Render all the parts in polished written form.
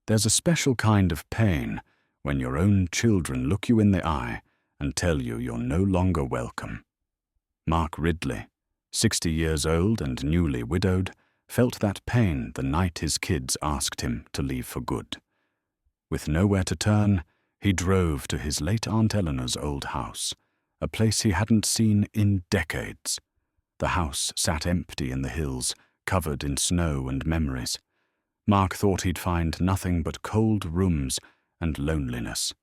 There's a special kind of pain when your own children look you in the eye and tell you you're no longer welcome. Mark Ridley, 60 years old and newly widowed, felt that pain the night his kids asked him to leave for good. With nowhere to turn, he drove to his late Aunt Eleanor's old house, a place he hadn't seen in decades. The house sat empty in the hills, covered in snow and memories. Mark thought he'd find nothing but cold rooms and loneliness.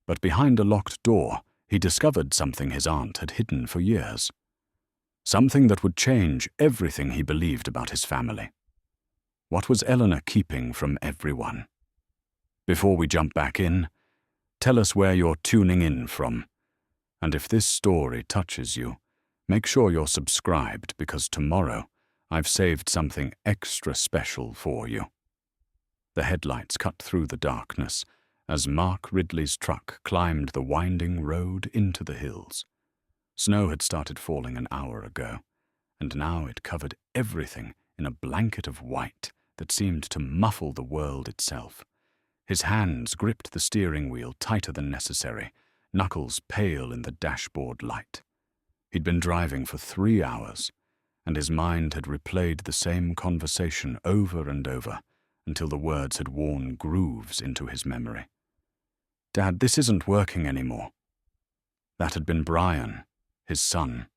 But behind a locked door, he discovered something his aunt had hidden for years. Something that would change everything he believed about his family. What was Eleanor keeping from everyone? Before we jump back in, tell us where you're tuning in from. And if this story touches you, make sure you're subscribed, because tomorrow I've saved something extra special for you. The headlights cut through the darkness as Mark Ridley's truck climbed the winding road into the hills. Snow had started falling an hour ago, and now it covered everything in a blanket of white that seemed to muffle the world itself. His hands gripped the steering wheel tighter than necessary, knuckles pale in the dashboard light. He'd been driving for 3 hours, and his mind had replayed the same conversation over and over until the words had worn grooves into his memory. "Dad, this isn't working anymore." That had been Brian, his son,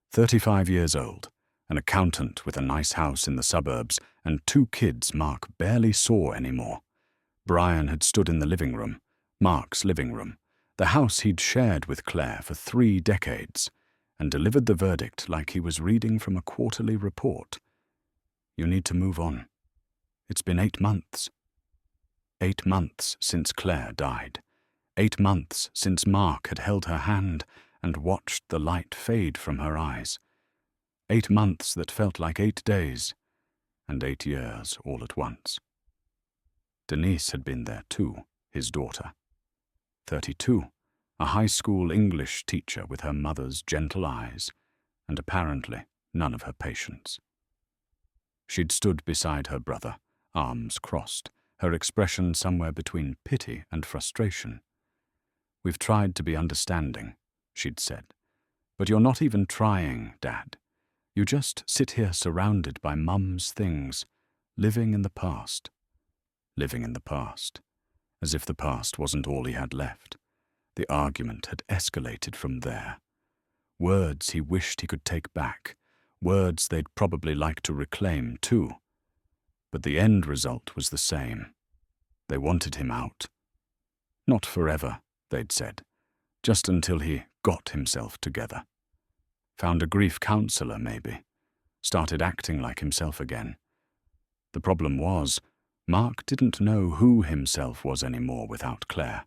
35 years old, an accountant with a nice house in the suburbs and 2 kids Mark barely saw anymore. Brian had stood in the living room, Mark's living room, the house he'd shared with Claire for 3 decades, and delivered the verdict like he was reading from a quarterly report. "You need to move on. It's been 8 months. 8 months since Claire died. 8 months since Mark had held her hand and watched the light fade from her eyes. 8 months that felt like 8 days, and 8 years all at once." Denise had been there too, his daughter. 32, a high school English teacher with her mother's gentle eyes, and apparently none of her patience. She'd stood beside her brother, arms crossed, her expression somewhere between pity and frustration. "We've tried to be understanding," she'd said, "but you're not even trying, Dad. You just sit here surrounded by Mum's things, living in the past." Living in the past, as if the past wasn't all he had left. The argument had escalated from there. Words he wished he could take back, words they'd probably like to reclaim too. But the end result was the same. They wanted him out. Not forever, they'd said, just until he got himself together. Found a grief counselor, maybe. Started acting like himself again. The problem was, Mark didn't know who himself was anymore without Claire.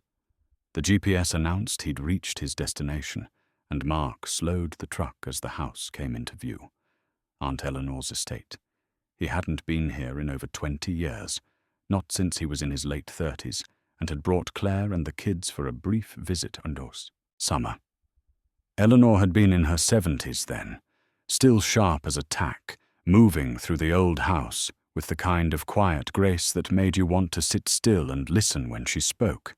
The GPS announced he'd reached his destination, and Mark slowed the truck as the house came into view. Aunt Eleanor's estate. He hadn't been here in over 20 years, not since he was in his late 30s, and had brought Claire and the kids for a brief visit those summer. Eleanor had been in her 70s then, still sharp as a tack, moving through the old house, with the kind of quiet grace that made you want to sit still and listen when she spoke.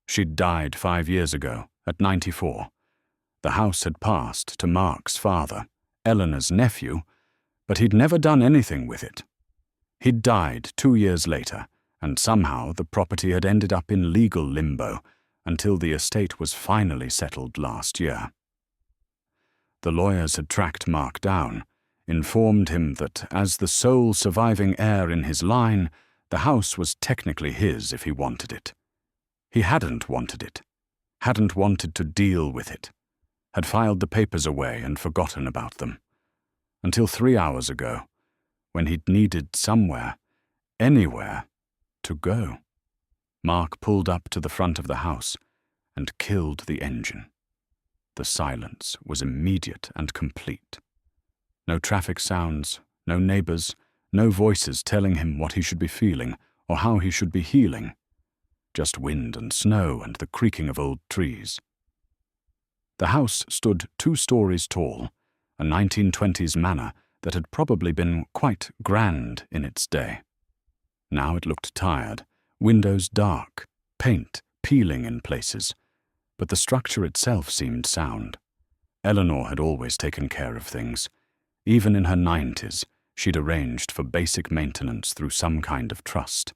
She'd died 5 years ago, at 94. The house had passed to Mark's father, Eleanor's nephew, but he'd never done anything with it. He'd died 2 years later, and somehow the property had ended up in legal limbo until the estate was finally settled last year. The lawyers had tracked Mark down, informed him that as the sole surviving heir in his line, the house was technically his if he wanted it. He hadn't wanted it, hadn't wanted to deal with it, had filed the papers away and forgotten about them. Until 3 hours ago, when he'd needed somewhere, anywhere, to go. Mark pulled up to the front of the house and killed the engine. The silence was immediate and complete. No traffic sounds, no neighbors, no voices telling him what he should be feeling or how he should be healing. Just wind and snow and the creaking of old trees. The house stood 2 stories tall, a 1920s manor that had probably been quite grand in its day. Now it looked tired, windows dark, paint peeling in places, but the structure itself seemed sound. Eleanor had always taken care of things. Even in her 90s, she'd arranged for basic maintenance through some kind of trust.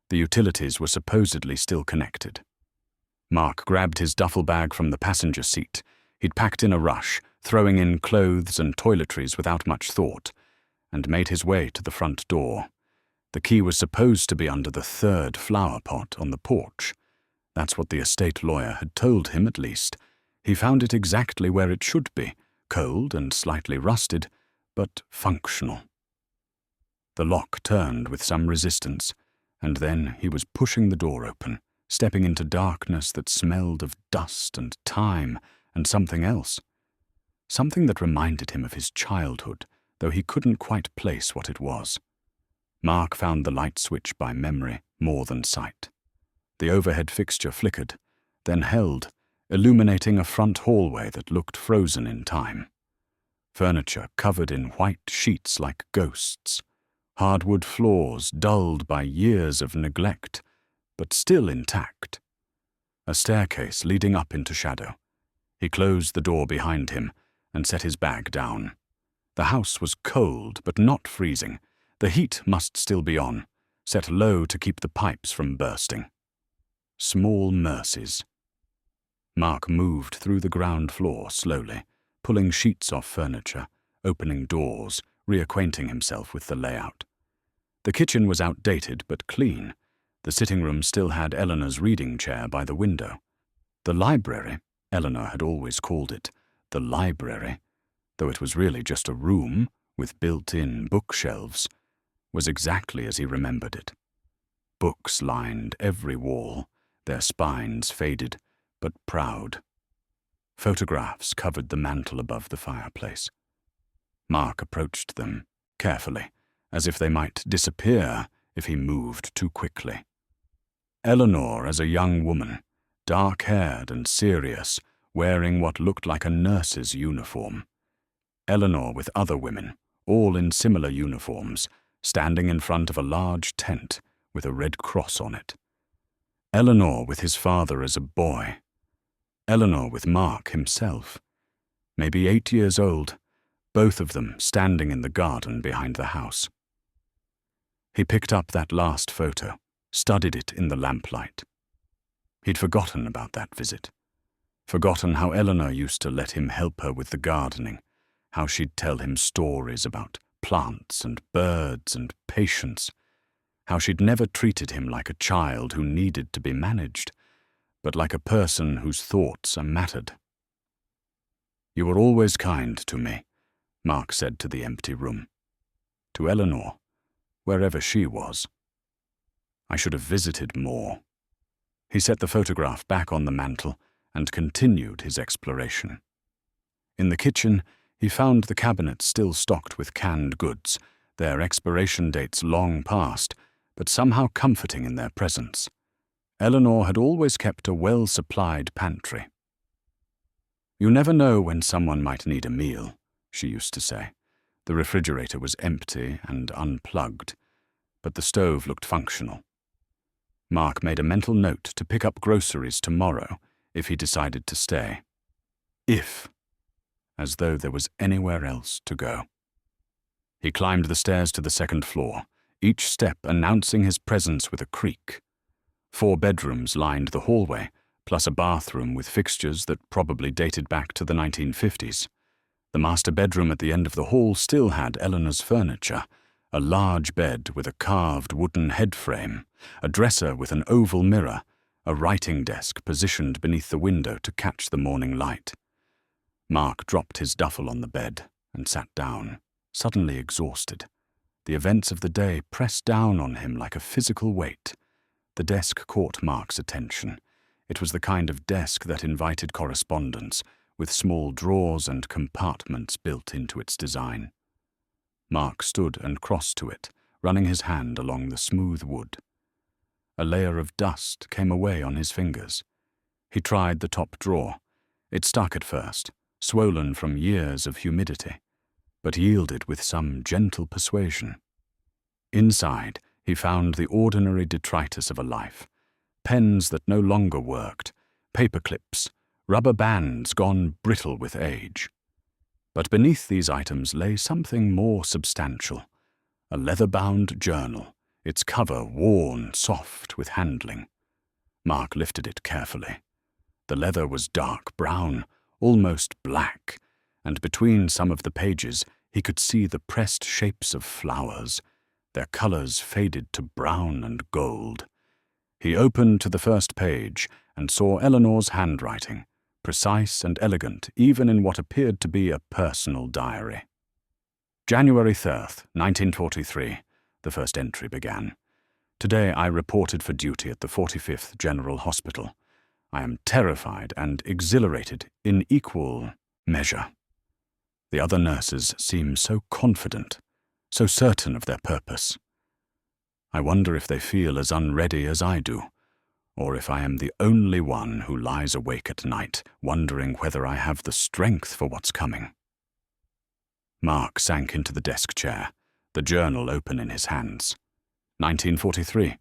The utilities were supposedly still connected. Mark grabbed his duffel bag from the passenger seat. He'd packed in a rush, throwing in clothes and toiletries without much thought, and made his way to the front door. The key was supposed to be under the third flower pot on the porch. That's what the estate lawyer had told him, at least. He found it exactly where it should be, cold and slightly rusted, but functional. The lock turned with some resistance, and then he was pushing the door open, stepping into darkness that smelled of dust and time and something else. Something that reminded him of his childhood, though he couldn't quite place what it was. Mark found the light switch by memory more than sight. The overhead fixture flickered, then held, illuminating a front hallway that looked frozen in time. Furniture covered in white sheets like ghosts. Hardwood floors dulled by years of neglect, but still intact. A staircase leading up into shadow. He closed the door behind him and set his bag down. The house was cold, but not freezing. The heat must still be on, set low to keep the pipes from bursting. Small mercies. Mark moved through the ground floor slowly, pulling sheets off furniture, opening doors, reacquainting himself with the layout. The kitchen was outdated but clean. The sitting room still had Eleanor's reading chair by the window. The library, Eleanor had always called it the library, though it was really just a room with built-in bookshelves, was exactly as he remembered it. Books lined every wall, their spines faded, but proud. Photographs covered the mantel above the fireplace. Mark approached them, carefully, as if they might disappear if he moved too quickly. Eleanor as a young woman, dark-haired and serious, wearing what looked like a nurse's uniform. Eleanor with other women, all in similar uniforms, standing in front of a large tent with a red cross on it. Eleanor with his father as a boy. Eleanor with Mark himself, maybe 8 years old, both of them standing in the garden behind the house. He picked up that last photo, studied it in the lamplight. He'd forgotten about that visit, forgotten how Eleanor used to let him help her with the gardening, how she'd tell him stories about plants and birds and patience, how she'd never treated him like a child who needed to be managed, but like a person whose thoughts mattered. "You were always kind to me," Mark said to the empty room. To Eleanor, wherever she was. "I should have visited more." He set the photograph back on the mantel and continued his exploration. In the kitchen, he found the cabinets still stocked with canned goods, their expiration dates long past, but somehow comforting in their presence. Eleanor had always kept a well-supplied pantry. "You never know when someone might need a meal," she used to say. The refrigerator was empty and unplugged, but the stove looked functional. Mark made a mental note to pick up groceries tomorrow if he decided to stay. As though there was anywhere else to go. He climbed the stairs to the second floor, each step announcing his presence with a creak. 4 bedrooms lined the hallway, plus a bathroom with fixtures that probably dated back to the 1950s. The master bedroom at the end of the hall still had Eleanor's furniture, a large bed with a carved wooden headframe, a dresser with an oval mirror, a writing desk positioned beneath the window to catch the morning light. Mark dropped his duffel on the bed and sat down, suddenly exhausted. The events of the day pressed down on him like a physical weight. The desk caught Mark's attention. It was the kind of desk that invited correspondence, with small drawers and compartments built into its design. Mark stood and crossed to it, running his hand along the smooth wood. A layer of dust came away on his fingers. He tried the top drawer. It stuck at first, swollen from years of humidity, but yielded with some gentle persuasion. Inside, he he found the ordinary detritus of a life: pens that no longer worked, paper clips, rubber bands gone brittle with age. But beneath these items lay something more substantial: a leather-bound journal, its cover worn soft with handling. Mark lifted it carefully. The leather was dark brown, almost black, and between some of the pages he could see the pressed shapes of flowers, their colors faded to brown and gold. He opened to the first page and saw Eleanor's handwriting, precise and elegant even in what appeared to be a personal diary. January 3rd, 1943, the first entry began. Today I reported for duty at the 45th General Hospital. I am terrified and exhilarated in equal measure. The other nurses seem so confident, so certain of their purpose. I wonder if they feel as unready as I do, or if I am the only one who lies awake at night, wondering whether I have the strength for what's coming. Mark sank into the desk chair, the journal open in his hands. 1943.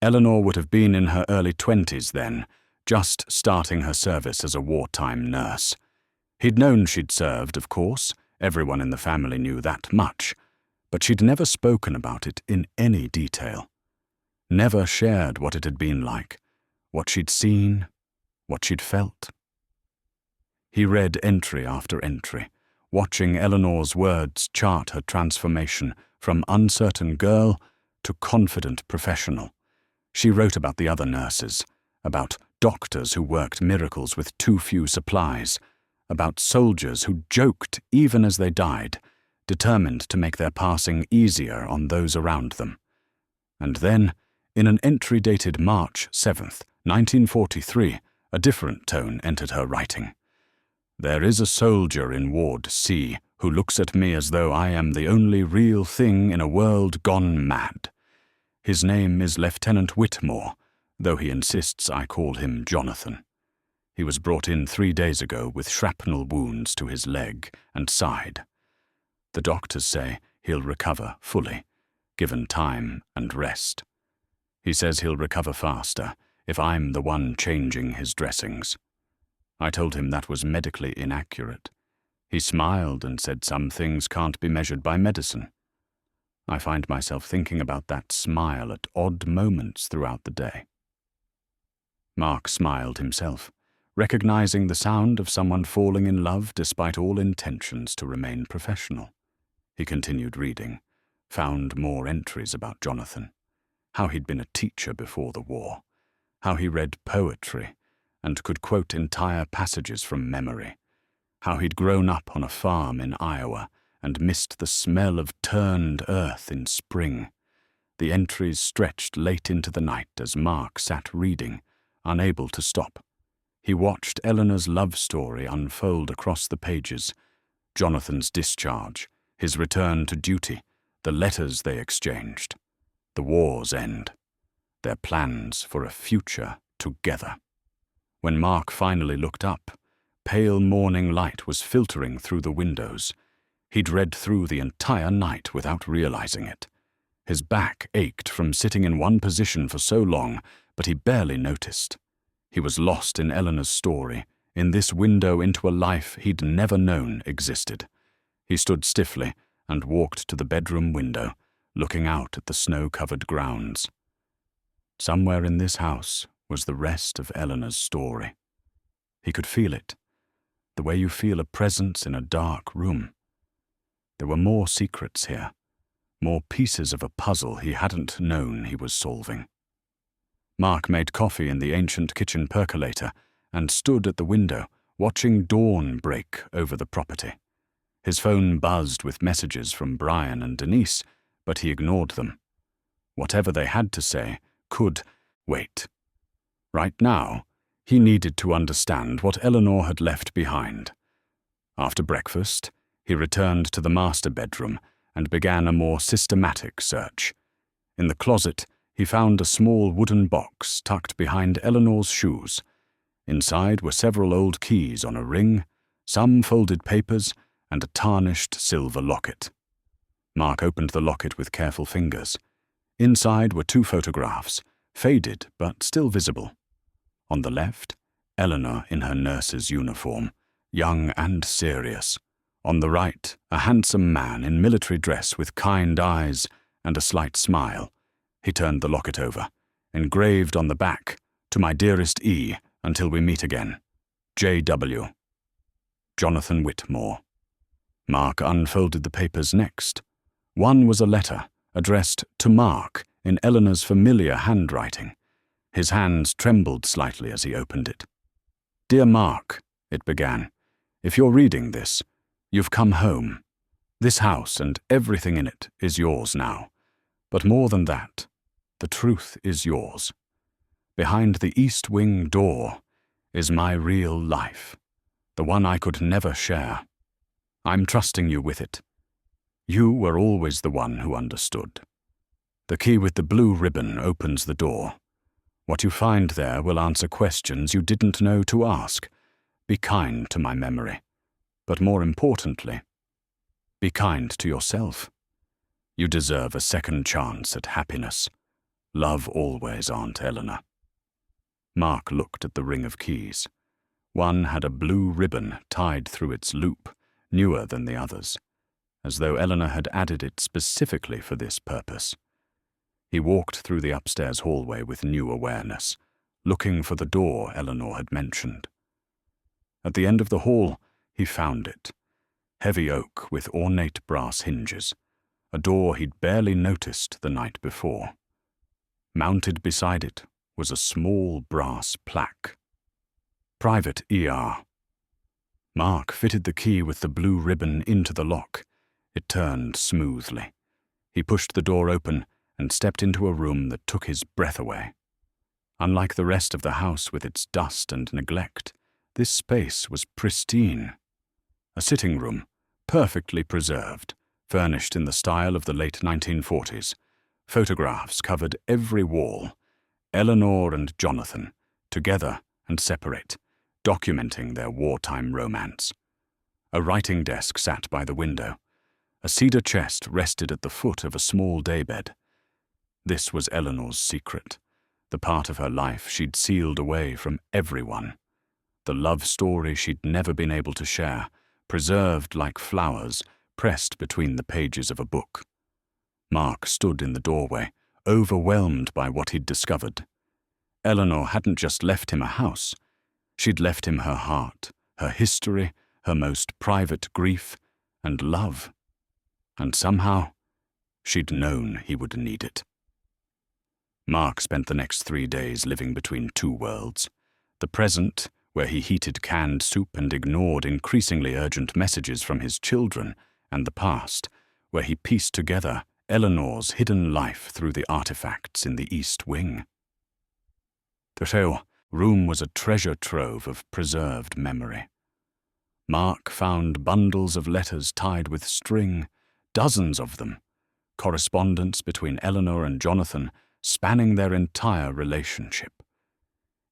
Eleanor would have been in her early 20s then, just starting her service as a wartime nurse. He'd known she'd served, of course, everyone in the family knew that much, but she'd never spoken about it in any detail. Never shared what it had been like, what she'd seen, what she'd felt. He read entry after entry, watching Eleanor's words chart her transformation from uncertain girl to confident professional. She wrote about the other nurses, about doctors who worked miracles with too few supplies, about soldiers who joked even as they died, determined to make their passing easier on those around them. And then, in an entry dated March 7th, 1943, a different tone entered her writing. There is a soldier in Ward C who looks at me as though I am the only real thing in a world gone mad. His name is Lieutenant Whitmore, though he insists I call him Jonathan. He was brought in 3 days ago with shrapnel wounds to his leg and side. The doctors say he'll recover fully, given time and rest. He says he'll recover faster if I'm the one changing his dressings. I told him that was medically inaccurate. He smiled and said some things can't be measured by medicine. I find myself thinking about that smile at odd moments throughout the day. Mark smiled himself, recognizing the sound of someone falling in love despite all intentions to remain professional. He continued reading, found more entries about Jonathan, how he'd been a teacher before the war, how he read poetry and could quote entire passages from memory, how he'd grown up on a farm in Iowa and missed the smell of turned earth in spring. The entries stretched late into the night as Mark sat reading, unable to stop. He watched Eleanor's love story unfold across the pages, Jonathan's discharge, his return to duty, the letters they exchanged, the war's end, their plans for a future together. When Mark finally looked up, pale morning light was filtering through the windows. He'd read through the entire night without realizing it. His back ached from sitting in one position for so long, but he barely noticed. He was lost in Eleanor's story, in this window into a life he'd never known existed. He stood stiffly and walked to the bedroom window, looking out at the snow-covered grounds. Somewhere in this house was the rest of Eleanor's story. He could feel it, the way you feel a presence in a dark room. There were more secrets here, more pieces of a puzzle he hadn't known he was solving. Mark made coffee in the ancient kitchen percolator and stood at the window, watching dawn break over the property. His phone buzzed with messages from Brian and Denise, but he ignored them. Whatever they had to say could wait. Right now, he needed to understand what Eleanor had left behind. After breakfast, he returned to the master bedroom and began a more systematic search. In the closet, he found a small wooden box tucked behind Eleanor's shoes. Inside were several old keys on a ring, some folded papers, and a tarnished silver locket. Mark opened the locket with careful fingers. Inside were 2 photographs, faded but still visible. On the left, Eleanor in her nurse's uniform, young and serious. On the right, a handsome man in military dress with kind eyes and a slight smile. He turned the locket over, engraved on the back, "To my dearest E, until we meet again. J.W. Jonathan Whitmore." Mark unfolded the papers next. One was a letter, addressed to Mark in Eleanor's familiar handwriting. His hands trembled slightly as he opened it. "Dear Mark," it began, "if you're reading this, you've come home. This house and everything in it is yours now. But more than that, the truth is yours. Behind the East Wing door is my real life, the one I could never share. I'm trusting you with it. You were always the one who understood. The key with the blue ribbon opens the door. What you find there will answer questions you didn't know to ask. Be kind to my memory. But more importantly, be kind to yourself. You deserve a second chance at happiness. Love always, Aunt Eleanor." Mark looked at the ring of keys. One had a blue ribbon tied through its loop, newer than the others, as though Eleanor had added it specifically for this purpose. He walked through the upstairs hallway with new awareness, looking for the door Eleanor had mentioned. At the end of the hall, he found it. Heavy oak with ornate brass hinges, a door he'd barely noticed the night before. Mounted beside it was a small brass plaque. "Private ER." Mark fitted the key with the blue ribbon into the lock. It turned smoothly. He pushed the door open and stepped into a room that took his breath away. Unlike the rest of the house with its dust and neglect, this space was pristine. A sitting room, perfectly preserved, furnished in the style of the late 1940s. Photographs covered every wall. Eleanor and Jonathan, together and separate, documenting their wartime romance. A writing desk sat by the window. A cedar chest rested at the foot of a small daybed. This was Eleanor's secret, the part of her life she'd sealed away from everyone. The love story she'd never been able to share, preserved like flowers, pressed between the pages of a book. Mark stood in the doorway, overwhelmed by what he'd discovered. Eleanor hadn't just left him a house. She'd left him her heart, her history, her most private grief, and love. And somehow, she'd known he would need it. Mark spent the next 3 days living between 2 worlds. The present, where he heated canned soup and ignored increasingly urgent messages from his children, and the past, where he pieced together Eleanor's hidden life through the artifacts in the East Wing. The room was a treasure trove of preserved memory. Mark found bundles of letters tied with string, dozens of them, correspondence between Eleanor and Jonathan spanning their entire relationship.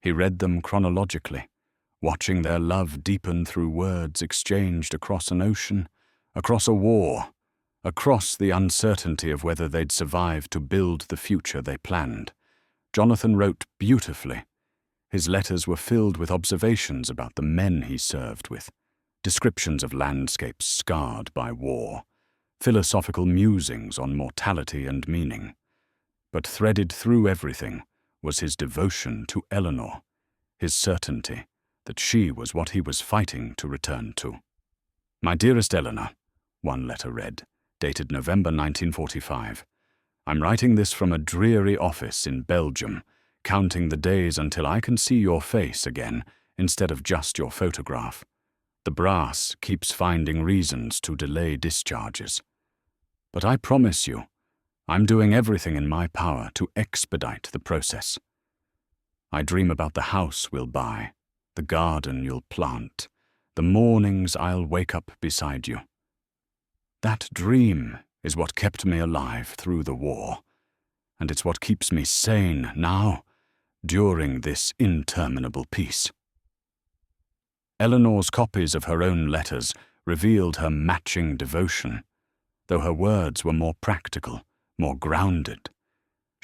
He read them chronologically, watching their love deepen through words exchanged across an ocean, across a war, across the uncertainty of whether they'd survive to build the future they planned. Jonathan wrote beautifully. His letters were filled with observations about the men he served with, descriptions of landscapes scarred by war, philosophical musings on mortality and meaning. But threaded through everything was his devotion to Eleanor, his certainty that she was what he was fighting to return to. "My dearest Eleanor," one letter read, dated November 1945. "I'm writing this from a dreary office in Belgium, counting the days until I can see your face again instead of just your photograph. The brass keeps finding reasons to delay discharges. But I promise you, I'm doing everything in my power to expedite the process. I dream about the house we'll buy, the garden you'll plant, the mornings I'll wake up beside you. That dream is what kept me alive through the war, and it's what keeps me sane now, during this interminable peace." Eleanor's copies of her own letters revealed her matching devotion, though her words were more practical, more grounded.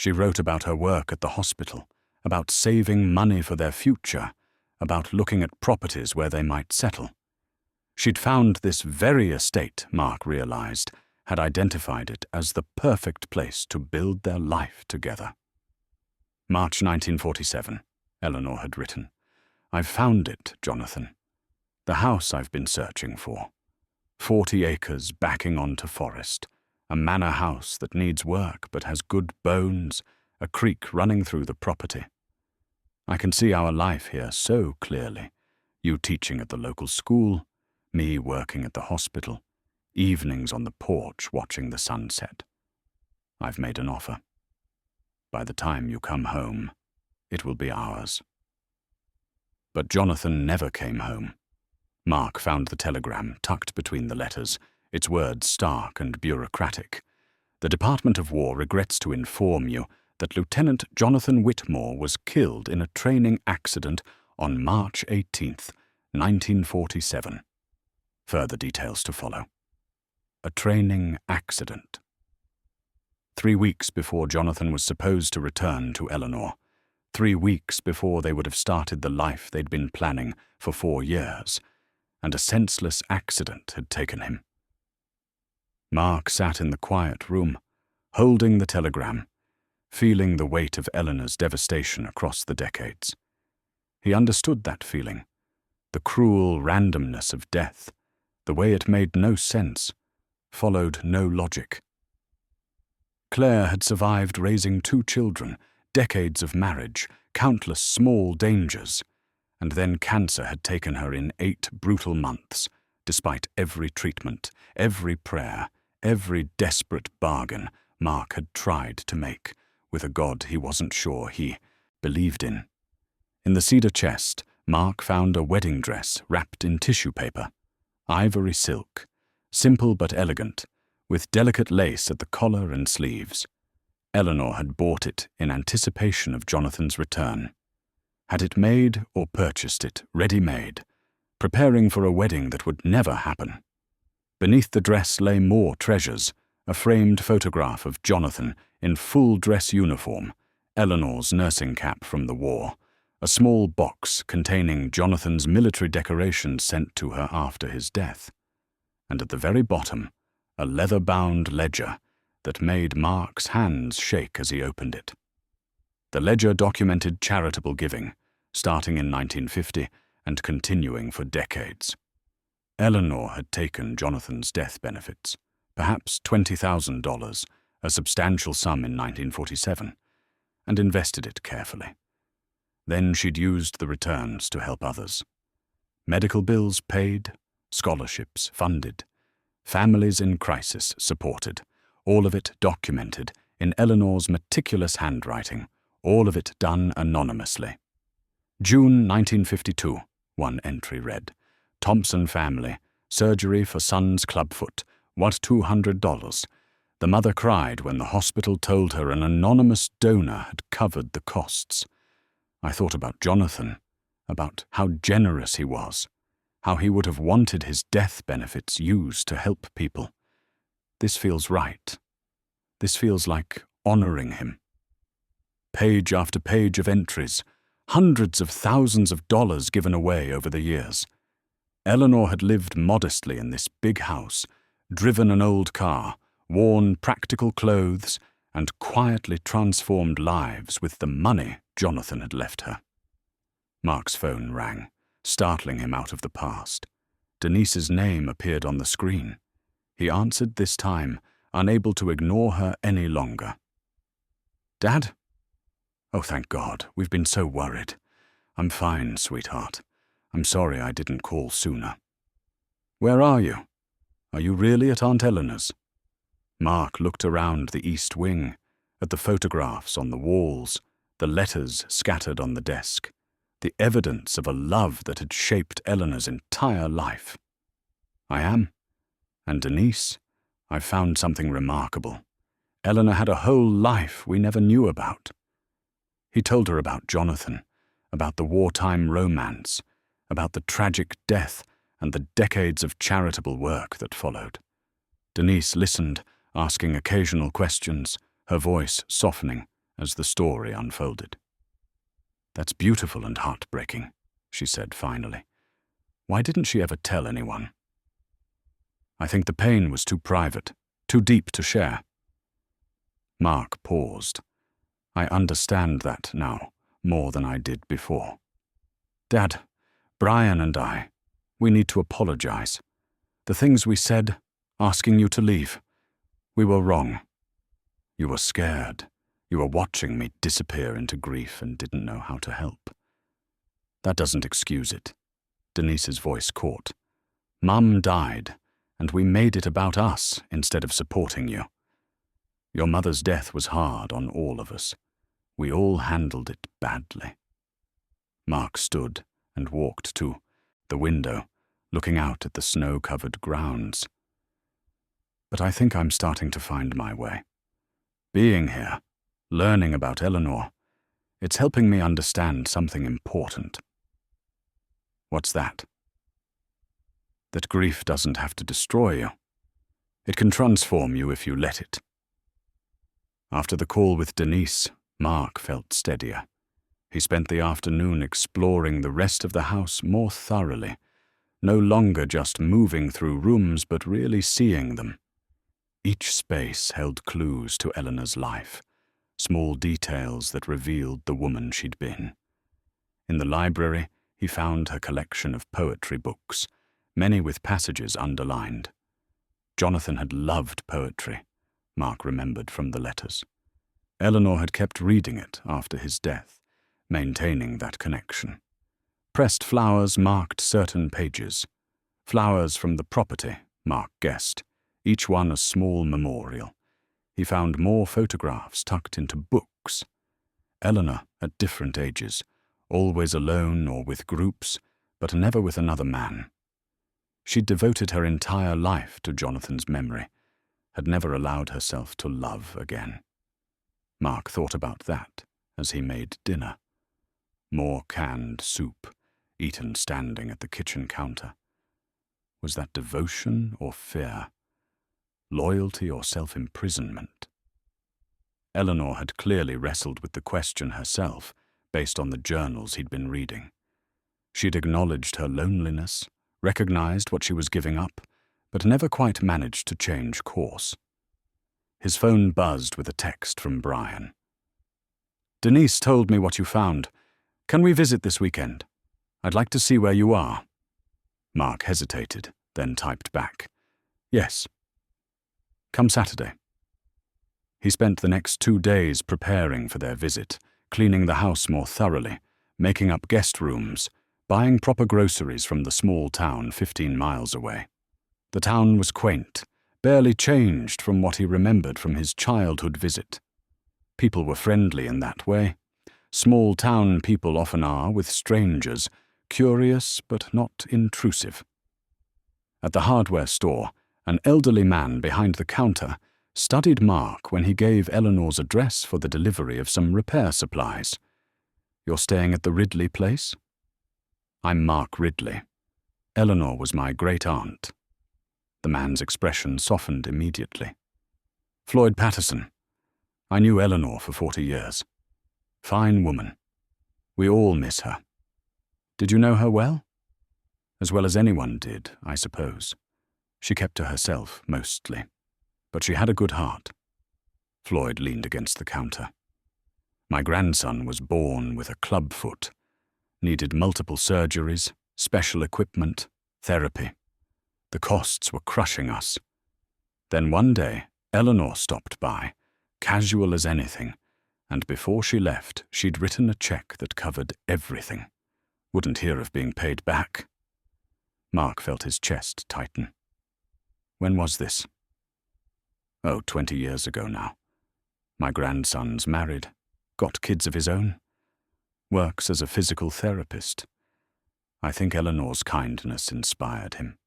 She wrote about her work at the hospital, about saving money for their future, about looking at properties where they might settle. She'd found this very estate, Mark realized, had identified it as the perfect place to build their life together. March 1947, Eleanor had written. I've found it, Jonathan. The house I've been searching for. 40 acres backing onto forest. A manor house that needs work but has good bones, a creek running through the property. I can see our life here so clearly. You teaching at the local school, me working at the hospital, evenings on the porch watching the sunset. I've made an offer. By the time you come home, it will be ours. But Jonathan never came home. Mark found the telegram tucked between the letters, its words stark and bureaucratic. The Department of War regrets to inform you that Lieutenant Jonathan Whitmore was killed in a training accident on March 18th, 1947. Further details to follow. A training accident. 3 weeks before Jonathan was supposed to return to Eleanor. 3 weeks before they would have started the life they'd been planning for 4 years, and a senseless accident had taken him. Mark sat in the quiet room, holding the telegram, feeling the weight of Eleanor's devastation across the decades. He understood that feeling, the cruel randomness of death, the way it made no sense, followed no logic. Claire had survived raising 2 children, decades of marriage, countless small dangers, and then cancer had taken her in 8 brutal months, despite every treatment, every prayer, every desperate bargain Mark had tried to make with a God he wasn't sure he believed in. In the cedar chest, Mark found a wedding dress wrapped in tissue paper, ivory silk, simple but elegant, with delicate lace at the collar and sleeves. Eleanor had bought it in anticipation of Jonathan's return. Had it made or purchased it ready-made, preparing for a wedding that would never happen. Beneath the dress lay more treasures, a framed photograph of Jonathan in full dress uniform, Eleanor's nursing cap from the war, a small box containing Jonathan's military decorations sent to her after his death, and at the very bottom, a leather-bound ledger that made Mark's hands shake as he opened it. The ledger documented charitable giving, starting in 1950 and continuing for decades. Eleanor had taken Jonathan's death benefits, perhaps $20,000, a substantial sum in 1947, and invested it carefully. Then she'd used the returns to help others. Medical bills paid, scholarships funded, families in crisis supported, all of it documented in Eleanor's meticulous handwriting, all of it done anonymously. June 1952, one entry read, Thompson family, surgery for son's clubfoot, what $200. The mother cried when the hospital told her an anonymous donor had covered the costs. I thought about Jonathan, about how generous he was, how he would have wanted his death benefits used to help people. This feels right. This feels like honoring him. Page after page of entries, hundreds of thousands of dollars given away over the years. Eleanor had lived modestly in this big house, driven an old car, worn practical clothes, and quietly transformed lives with the money Jonathan had left her. Mark's phone rang, startling him out of the past. Denise's name appeared on the screen. He answered this time, unable to ignore her any longer. Dad? Oh, thank God, we've been so worried. I'm fine, sweetheart. I'm sorry I didn't call sooner. Where are you? Are you really at Aunt Eleanor's? Mark looked around the east wing, at the photographs on the walls, the letters scattered on the desk, the evidence of a love that had shaped Eleanor's entire life. I am. And Denise, I've found something remarkable. Eleanor had a whole life we never knew about. He told her about Jonathan, about the wartime romance, about the tragic death and the decades of charitable work that followed. Denise listened, asking occasional questions, her voice softening as the story unfolded. "That's beautiful and heartbreaking," she said finally. "Why didn't she ever tell anyone?" "I think the pain was too private, too deep to share." Mark paused. "I understand that now, more than I did before. Dad, Brian and I, we need to apologize. The things we said, asking you to leave, we were wrong. You were scared. You were watching me disappear into grief and didn't know how to help." "That doesn't excuse it." Denise's voice caught. "Mum died, and we made it about us instead of supporting you. Your mother's death was hard on all of us. We all handled it badly." Mark stood and walked to the window, looking out at the snow-covered grounds. "But I think I'm starting to find my way. Being here, learning about Eleanor, it's helping me understand something important." "What's that?" "That grief doesn't have to destroy you. It can transform you if you let it." After the call with Denise, Mark felt steadier. He spent the afternoon exploring the rest of the house more thoroughly, no longer just moving through rooms but really seeing them. Each space held clues to Eleanor's life, small details that revealed the woman she'd been. In the library, he found her collection of poetry books, many with passages underlined. Jonathan had loved poetry, Mark remembered from the letters. Eleanor had kept reading it after his death, maintaining that connection. Pressed flowers marked certain pages. Flowers from the property, Mark guessed, each one a small memorial. He found more photographs tucked into books. Eleanor, at different ages, always alone or with groups, but never with another man. She'd devoted her entire life to Jonathan's memory, had never allowed herself to love again. Mark thought about that as he made dinner. More canned soup, eaten standing at the kitchen counter. Was that devotion or fear? Loyalty or self-imprisonment? Eleanor had clearly wrestled with the question herself, based on the journals he'd been reading. She'd acknowledged her loneliness, recognized what she was giving up, but never quite managed to change course. His phone buzzed with a text from Brian. "Denise told me what you found. Can we visit this weekend? I'd like to see where you are." Mark hesitated, then typed back, "Yes. Come Saturday." He spent the next 2 days preparing for their visit, cleaning the house more thoroughly, making up guest rooms, buying proper groceries from the small town 15 miles away. The town was quaint, barely changed from what he remembered from his childhood visit. People were friendly in that way. Small town people often are with strangers, curious but not intrusive. At the hardware store, an elderly man behind the counter studied Mark when he gave Eleanor's address for the delivery of some repair supplies. "You're staying at the Ridley place?" "I'm Mark Ridley. Eleanor was my great-aunt." The man's expression softened immediately. "Floyd Patterson. I knew Eleanor for 40 years. Fine woman. We all miss her. Did you know her well?" "As well as anyone did, I suppose. She kept to herself, mostly. But she had a good heart." Floyd leaned against the counter. "My grandson was born with a club foot. Needed multiple surgeries, special equipment, therapy. The costs were crushing us. Then one day, Eleanor stopped by, casual as anything, and before she left, she'd written a check that covered everything. Wouldn't hear of being paid back." Mark felt his chest tighten. "When was this?" "Oh, 20 years ago now. My grandson's married, got kids of his own. Works as a physical therapist. I think Eleanor's kindness inspired him."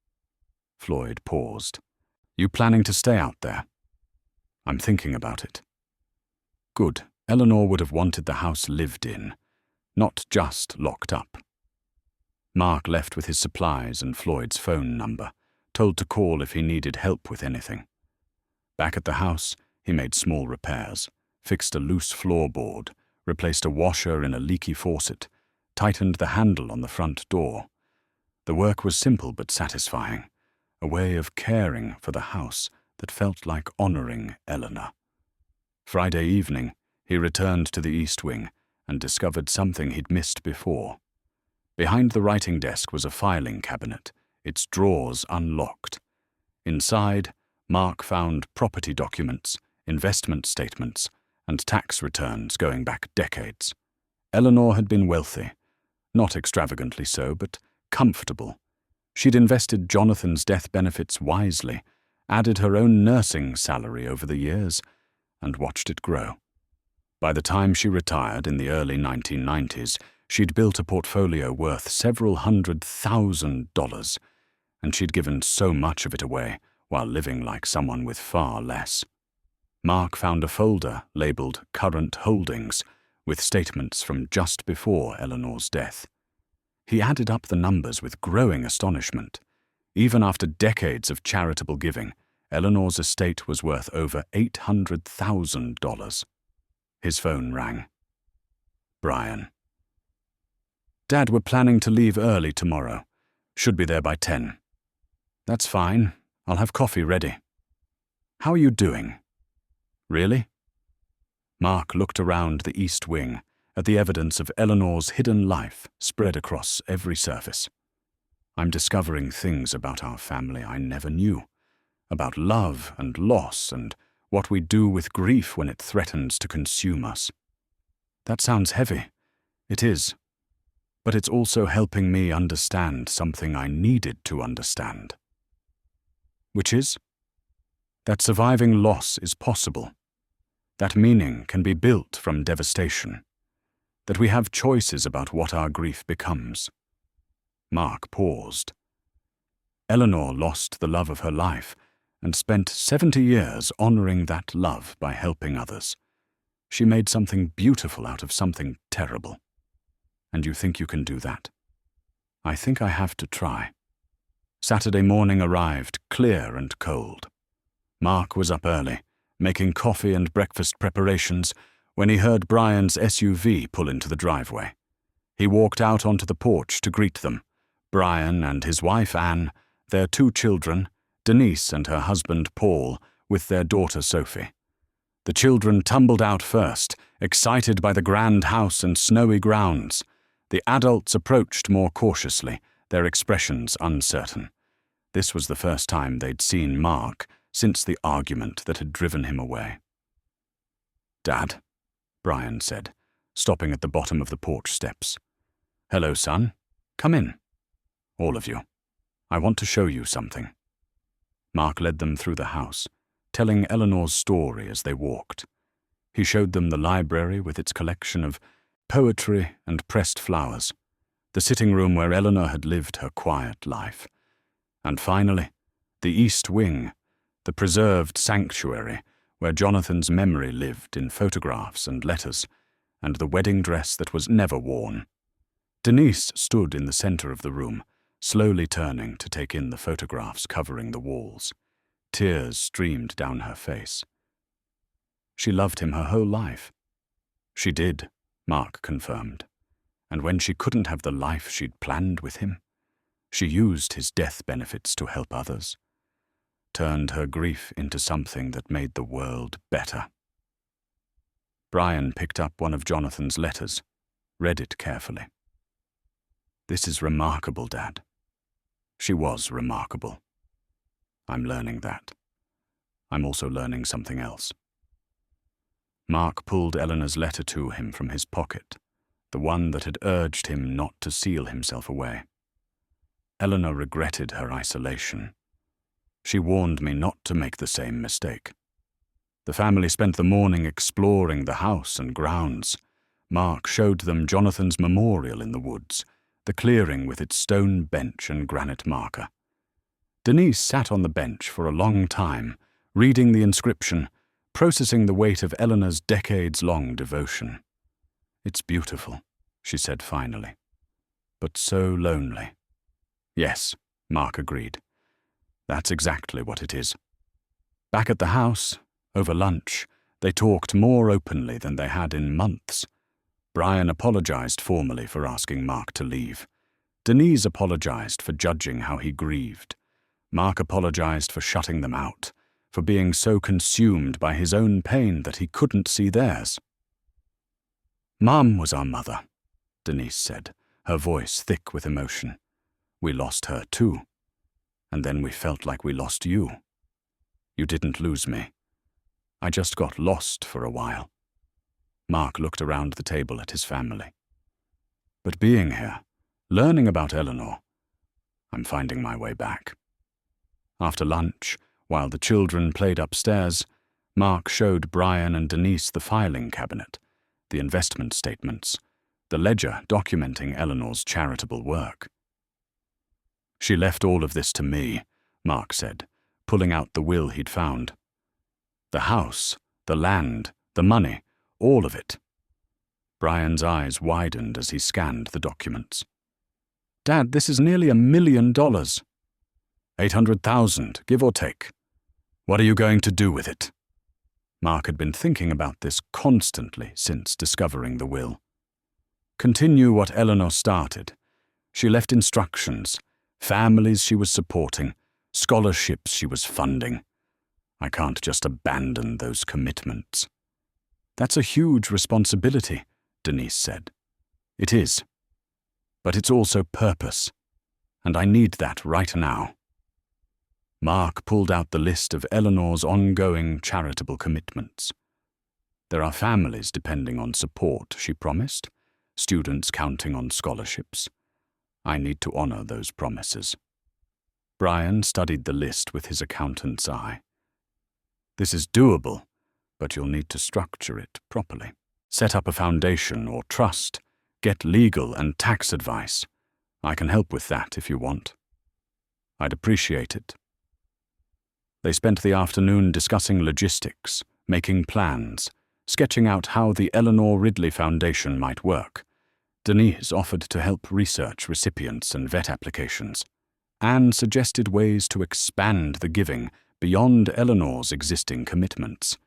Floyd paused. "You planning to stay out there?" "I'm thinking about it." "Good. Eleanor would have wanted the house lived in, not just locked up." Mark left with his supplies and Floyd's phone number, told to call if he needed help with anything. Back at the house, he made small repairs, fixed a loose floorboard, replaced a washer in a leaky faucet, tightened the handle on the front door. The work was simple but satisfying, a way of caring for the house that felt like honoring Eleanor. Friday evening, he returned to the East Wing and discovered something he'd missed before. Behind the writing desk was a filing cabinet, its drawers unlocked. Inside, Mark found property documents, investment statements, and tax returns going back decades. Eleanor had been wealthy, not extravagantly so, but comfortable. She'd invested Jonathan's death benefits wisely, added her own nursing salary over the years, and watched it grow. By the time she retired in the early 1990s, she'd built a portfolio worth several $100,000, and she'd given so much of it away while living like someone with far less. Mark found a folder labeled Current Holdings with statements from just before Eleanor's death. He added up the numbers with growing astonishment. Even after decades of charitable giving, Eleanor's estate was worth over $800,000. His phone rang. Brian. Dad, we're planning to leave early tomorrow. Should be there by 10. That's fine. I'll have coffee ready. How are you doing? Really? Mark looked around the East Wing at the evidence of Eleanor's hidden life spread across every surface. I'm discovering things about our family I never knew, about love and loss and what we do with grief when it threatens to consume us. That sounds heavy. It is. But it's also helping me understand something I needed to understand. Which is? That surviving loss is possible. That meaning can be built from devastation. That we have choices about what our grief becomes. Mark paused. Eleanor lost the love of her life and spent 70 years honoring that love by helping others. She made something beautiful out of something terrible. And you think you can do that? I think I have to try. Saturday morning arrived, clear and cold. Mark was up early, making coffee and breakfast preparations, when he heard Brian's SUV pull into the driveway. He walked out onto the porch to greet them, Brian and his wife Anne, their 2 children, Denise and her husband Paul, with their daughter Sophie. The children tumbled out first, excited by the grand house and snowy grounds. The adults approached more cautiously, their expressions uncertain. This was the first time they'd seen Mark since the argument that had driven him away. Dad, Brian said, stopping at the bottom of the porch steps. Hello, son. Come in. All of you. I want to show you something. Mark led them through the house, telling Eleanor's story as they walked. He showed them the library with its collection of poetry and pressed flowers, the sitting room where Eleanor had lived her quiet life, and finally, the East Wing, the preserved sanctuary where Jonathan's memory lived in photographs and letters, and the wedding dress that was never worn. Denise stood in the center of the room, slowly turning to take in the photographs covering the walls. Tears streamed down her face. She loved him her whole life. She did, Mark confirmed. And when she couldn't have the life she'd planned with him, she used his death benefits to help others, turned her grief into something that made the world better. Brian picked up one of Jonathan's letters, read it carefully. This is remarkable, Dad. She was remarkable. I'm learning that. I'm also learning something else. Mark pulled Eleanor's letter to him from his pocket, the one that had urged him not to seal himself away. Eleanor regretted her isolation. She warned me not to make the same mistake. The family spent the morning exploring the house and grounds. Mark showed them Jonathan's memorial in the woods, the clearing with its stone bench and granite marker. Denise sat on the bench for a long time, reading the inscription, processing the weight of Eleanor's decades-long devotion. It's beautiful, she said finally, but so lonely. Yes, Mark agreed. That's exactly what it is. Back at the house, over lunch, They talked more openly than they had in months. Brian apologized formally for asking Mark to leave. Denise apologized for judging how he grieved. Mark apologized for shutting them out, for being so consumed by his own pain that he couldn't see theirs. "Mum was our mother," Denise said, her voice thick with emotion. "We lost her too. And then we felt like we lost you. You didn't lose me. I just got lost for a while." Mark looked around the table at his family. "But being here, learning about Eleanor, I'm finding my way back." After lunch, while the children played upstairs, Mark showed Brian and Denise the filing cabinet, the investment statements, the ledger documenting Eleanor's charitable work. "She left all of this to me," Mark said, pulling out the will he'd found. "The house, the land, the money, all of it." Brian's eyes widened as he scanned the documents. "Dad, this is nearly $1 million. 800,000, give or take. What are you going to do with it?" Mark had been thinking about this constantly since discovering the will. "Continue what Eleanor started. She left instructions, families she was supporting, scholarships she was funding. I can't just abandon those commitments." "That's a huge responsibility," Denise said. "It is. But it's also purpose, and I need that right now." Mark pulled out the list of Eleanor's ongoing charitable commitments. "There are families depending on support," she promised, "students counting on scholarships. I need to honor those promises." Brian studied the list with his accountant's eye. "This is doable, but you'll need to structure it properly. Set up a foundation or trust. Get legal and tax advice. I can help with that if you want." "I'd appreciate it." They spent the afternoon discussing logistics, making plans, sketching out how the Eleanor Ridley Foundation might work. Denise offered to help research recipients and vet applications. Anne suggested ways to expand the giving beyond Eleanor's existing commitments.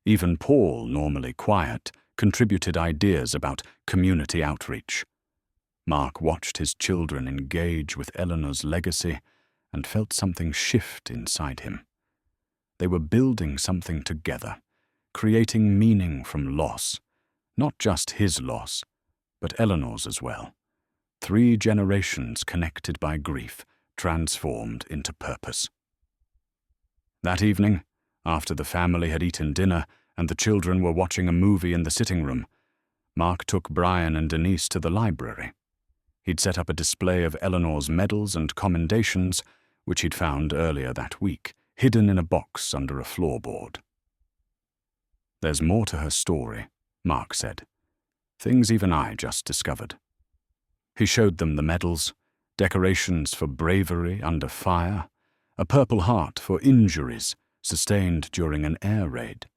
Even Paul, normally quiet, contributed ideas about community outreach. Mark watched his children engage with Eleanor's legacy and felt something shift inside him. They were building something together, creating meaning from loss, not just his loss, but Eleanor's as well. 3 generations connected by grief, transformed into purpose. That evening, after the family had eaten dinner and the children were watching a movie in the sitting room, Mark took Brian and Denise to the library. He'd set up a display of Eleanor's medals and commendations, which he'd found earlier that week, hidden in a box under a floorboard. "There's more to her story," Mark said. "Things even I just discovered." He showed them the medals, decorations for bravery under fire, a Purple Heart for injuries sustained during an air raid.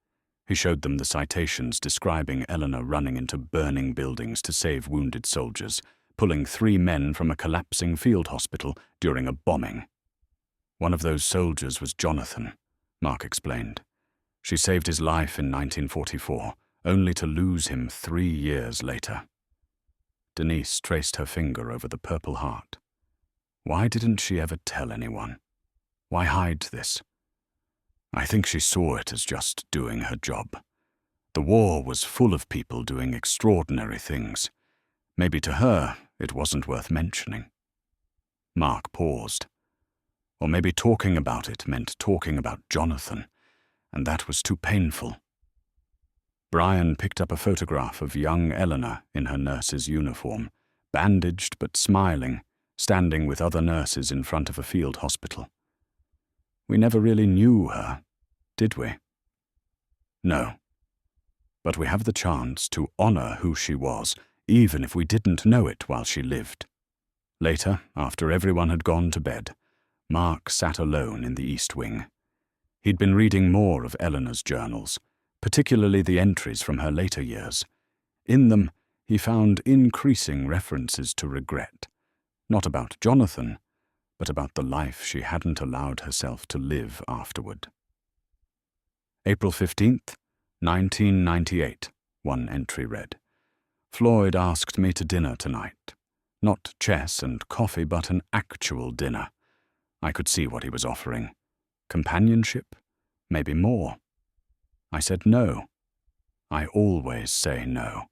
He showed them the citations describing Eleanor running into burning buildings to save wounded soldiers, pulling 3 men from a collapsing field hospital during a bombing. "One of those soldiers was Jonathan," Mark explained. "She saved his life in 1944, only to lose him 3 years later." Denise traced her finger over the Purple Heart. Why didn't she ever tell anyone? Why hide this? I think she saw it as just doing her job. The war was full of people doing extraordinary things. Maybe to her, it wasn't worth mentioning. Mark paused. Or maybe talking about it meant talking about Jonathan, and that was too painful. Brian picked up a photograph of young Eleanor in her nurse's uniform, bandaged but smiling, standing with other nurses in front of a field hospital. We never really knew her, did we? No. But we have the chance to honor who she was, even if we didn't know it while she lived. Later, after everyone had gone to bed, Mark sat alone in the East Wing. He'd been reading more of Eleanor's journals, particularly the entries from her later years. In them, he found increasing references to regret, not about Jonathan, but about the life she hadn't allowed herself to live afterward. April 15th, 1998, one entry read. Floyd asked me to dinner tonight. Not chess and coffee, but an actual dinner. I could see what he was offering. Companionship? Maybe more. I said no. I always say no.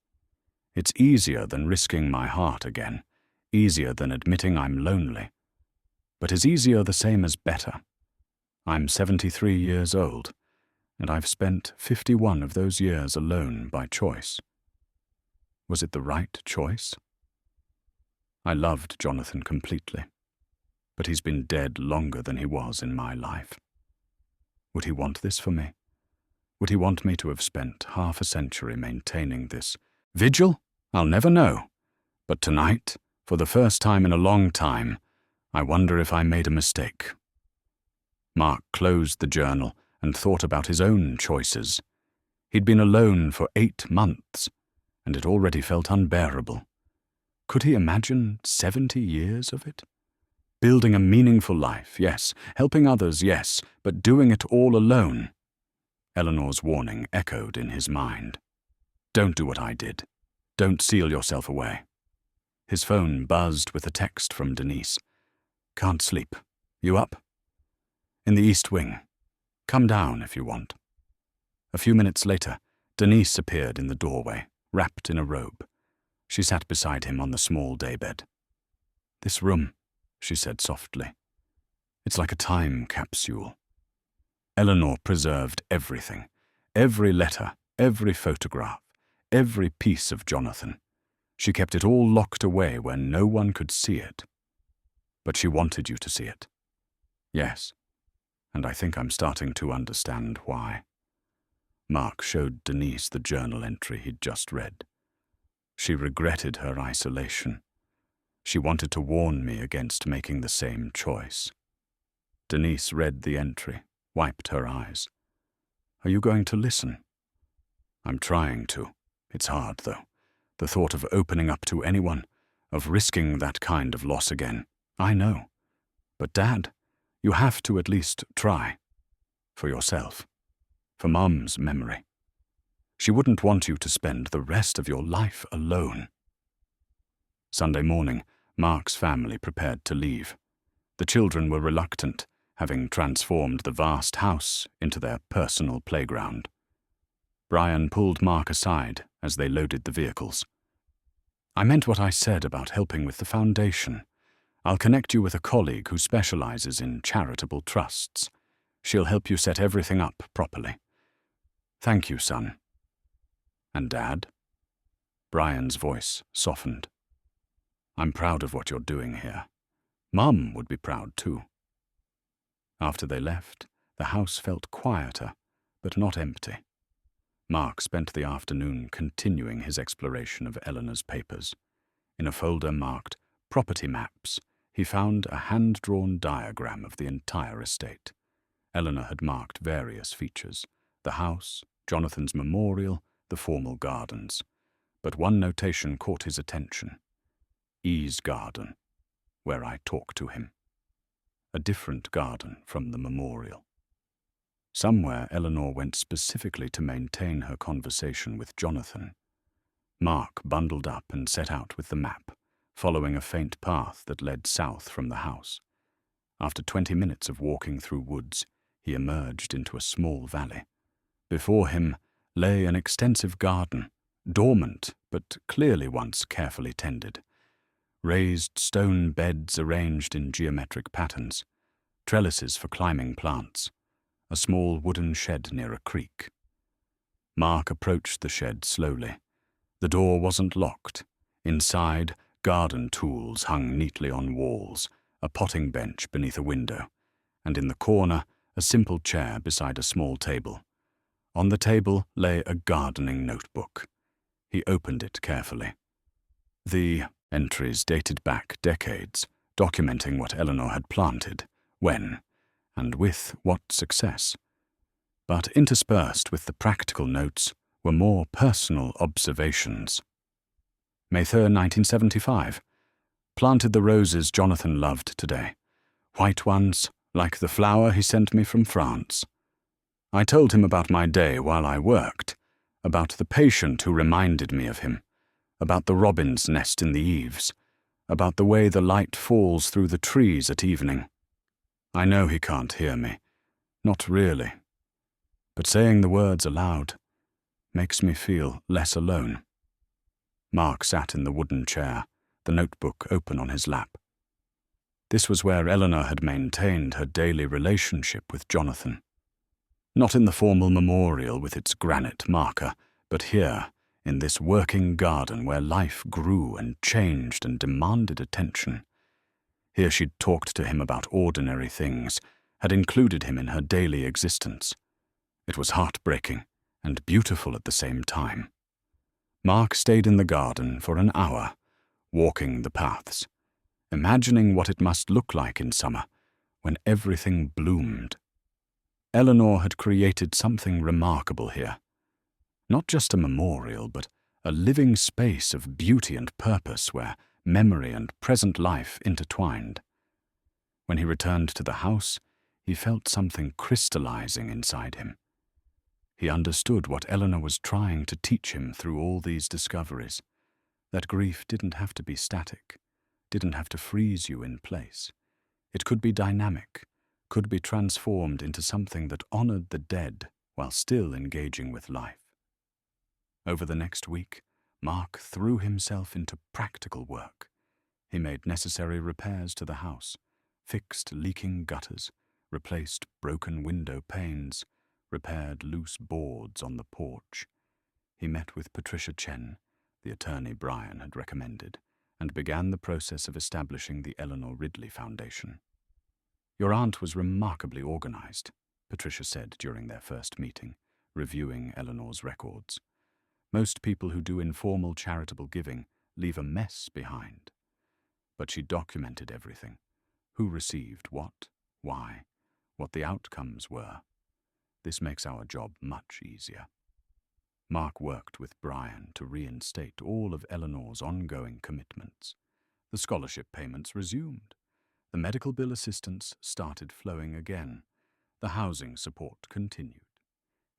It's easier than risking my heart again, easier than admitting I'm lonely. But is easier the same as better? I'm 73 years old, and I've spent 51 of those years alone by choice. Was it the right choice? I loved Jonathan completely, but he's been dead longer than he was in my life. Would he want this for me? Would he want me to have spent half a century maintaining this vigil? I'll never know. But tonight, for the first time in a long time, I wonder if I made a mistake. Mark closed the journal and thought about his own choices. He'd been alone for 8 months, and it already felt unbearable. Could he imagine 70 years of it? Building a meaningful life, yes. Helping others, yes. But doing it all alone. Eleanor's warning echoed in his mind. Don't do what I did. Don't seal yourself away. His phone buzzed with a text from Denise. Can't sleep. You up? In the East Wing. Come down if you want. A few minutes later, Denise appeared in the doorway, wrapped in a robe. She sat beside him on the small daybed. This room, she said softly. It's like a time capsule. Eleanor preserved everything, every letter, every photograph, every piece of Jonathan. She kept it all locked away where no one could see it. But she wanted you to see it. Yes, and I think I'm starting to understand why. Mark showed Denise the journal entry he'd just read. She regretted her isolation. She wanted to warn me against making the same choice. Denise read the entry, wiped her eyes. Are you going to listen? I'm trying to. It's hard, though. The thought of opening up to anyone, of risking that kind of loss again. I know. But, Dad, you have to at least try. For yourself. For Mum's memory. She wouldn't want you to spend the rest of your life alone. Sunday morning, Mark's family prepared to leave. The children were reluctant, having transformed the vast house into their personal playground. Brian pulled Mark aside as they loaded the vehicles. I meant what I said about helping with the foundation. I'll connect you with a colleague who specializes in charitable trusts. She'll help you set everything up properly. Thank you, son. And Dad? Brian's voice softened. I'm proud of what you're doing here. Mum would be proud too. After they left, the house felt quieter, but not empty. Mark spent the afternoon continuing his exploration of Eleanor's papers. In a folder marked Property Maps, he found a hand-drawn diagram of the entire estate. Eleanor had marked various features: the house, Jonathan's memorial, the formal gardens. But one notation caught his attention. E's garden, where I talk to him. A different garden from the memorial. Somewhere Eleanor went specifically to maintain her conversation with Jonathan. Mark bundled up and set out with the map, following a faint path that led south from the house. After 20 minutes of walking through woods, he emerged into a small valley. Before him lay an extensive garden, dormant but clearly once carefully tended. Raised stone beds arranged in geometric patterns, trellises for climbing plants, a small wooden shed near a creek. Mark approached the shed slowly. The door wasn't locked. Inside, garden tools hung neatly on walls, a potting bench beneath a window, and in the corner, a simple chair beside a small table. On the table lay a gardening notebook. He opened it carefully. The entries dated back decades, documenting what Eleanor had planted, when, and with what success. But interspersed with the practical notes were more personal observations. May 3rd, 1975. Planted the roses Jonathan loved today. White ones, like the flower he sent me from France. I told him about my day while I worked. about the patient who reminded me of him, about the robin's nest in the eaves, about the way the light falls through the trees at evening. I know he can't hear me, not really, but saying the words aloud makes me feel less alone. Mark sat in the wooden chair, the notebook open on his lap. This was where Eleanor had maintained her daily relationship with Jonathan. Not in the formal memorial with its granite marker, but here, in this working garden where life grew and changed and demanded attention. Here she'd talked to him about ordinary things, had included him in her daily existence. It was heartbreaking and beautiful at the same time. Mark stayed in the garden for an hour, walking the paths, imagining what it must look like in summer, when everything bloomed. Eleanor had created something remarkable here. Not just a memorial, but a living space of beauty and purpose where memory and present life intertwined. When he returned to the house, he felt something crystallizing inside him. He understood what Eleanor was trying to teach him through all these discoveries, that grief didn't have to be static, didn't have to freeze you in place. It could be dynamic, could be transformed into something that honored the dead while still engaging with life. Over the next week, Mark threw himself into practical work. He made necessary repairs to the house, fixed leaking gutters, replaced broken window panes, repaired loose boards on the porch. He met with Patricia Chen, the attorney Brian had recommended, and began the process of establishing the Eleanor Ridley Foundation. "Your aunt was remarkably organized," Patricia said during their first meeting, reviewing Eleanor's records. "Most people who do informal charitable giving leave a mess behind." But she documented everything: who received what, why, what the outcomes were. This makes our job much easier. Mark worked with Brian to reinstate all of Eleanor's ongoing commitments. The scholarship payments resumed. The medical bill assistance started flowing again. The housing support continued.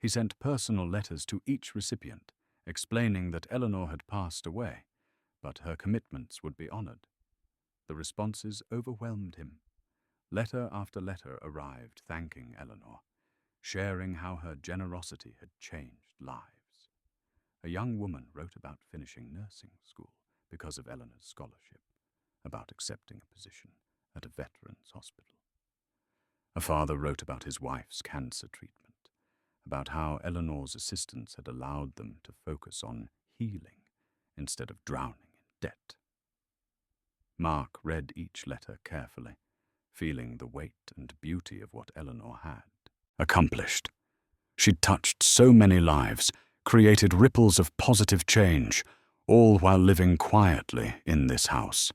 He sent personal letters to each recipient, explaining that Eleanor had passed away, but her commitments would be honored. The responses overwhelmed him. Letter after letter arrived thanking Eleanor, sharing how her generosity had changed lives. A young woman wrote about finishing nursing school because of Eleanor's scholarship, about accepting a position at a veterans' hospital. A father wrote about his wife's cancer treatment, about how Eleanor's assistance had allowed them to focus on healing instead of drowning in debt. Mark read each letter carefully, feeling the weight and beauty of what Eleanor had accomplished. She'd touched so many lives, created ripples of positive change, all while living quietly in this house.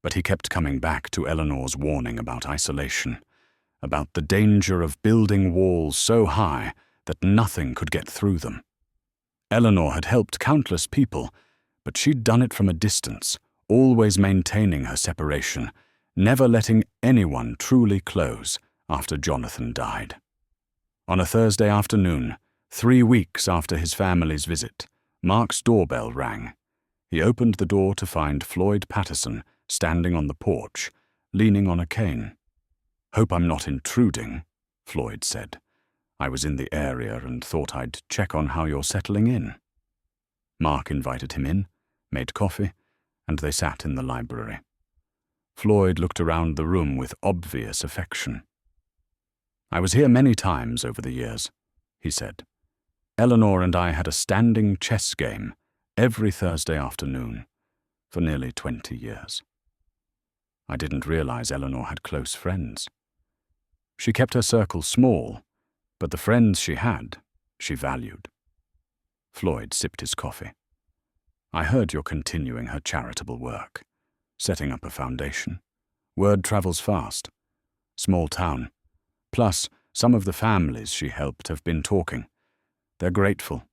But he kept coming back to Eleanor's warning about isolation, about the danger of building walls so high that nothing could get through them. Eleanor had helped countless people, but she'd done it from a distance, always maintaining her separation, never letting anyone truly close after Jonathan died. On a Thursday afternoon, 3 weeks after his family's visit, Mark's doorbell rang. He opened the door to find Floyd Patterson standing on the porch, leaning on a cane. "Hope I'm not intruding," Floyd said. "I was in the area and thought I'd check on how you're settling in." Mark invited him in, made coffee, and they sat in the library. Floyd looked around the room with obvious affection. "I was here many times over the years," he said. "Eleanor and I had a standing chess game every Thursday afternoon for nearly 20 years. I didn't realize Eleanor had close friends. She kept her circle small, but the friends she had, she valued." Floyd sipped his coffee. "I heard you're continuing her charitable work, setting up a foundation. Word travels fast. Small town. Plus, some of the families she helped have been talking. They're grateful."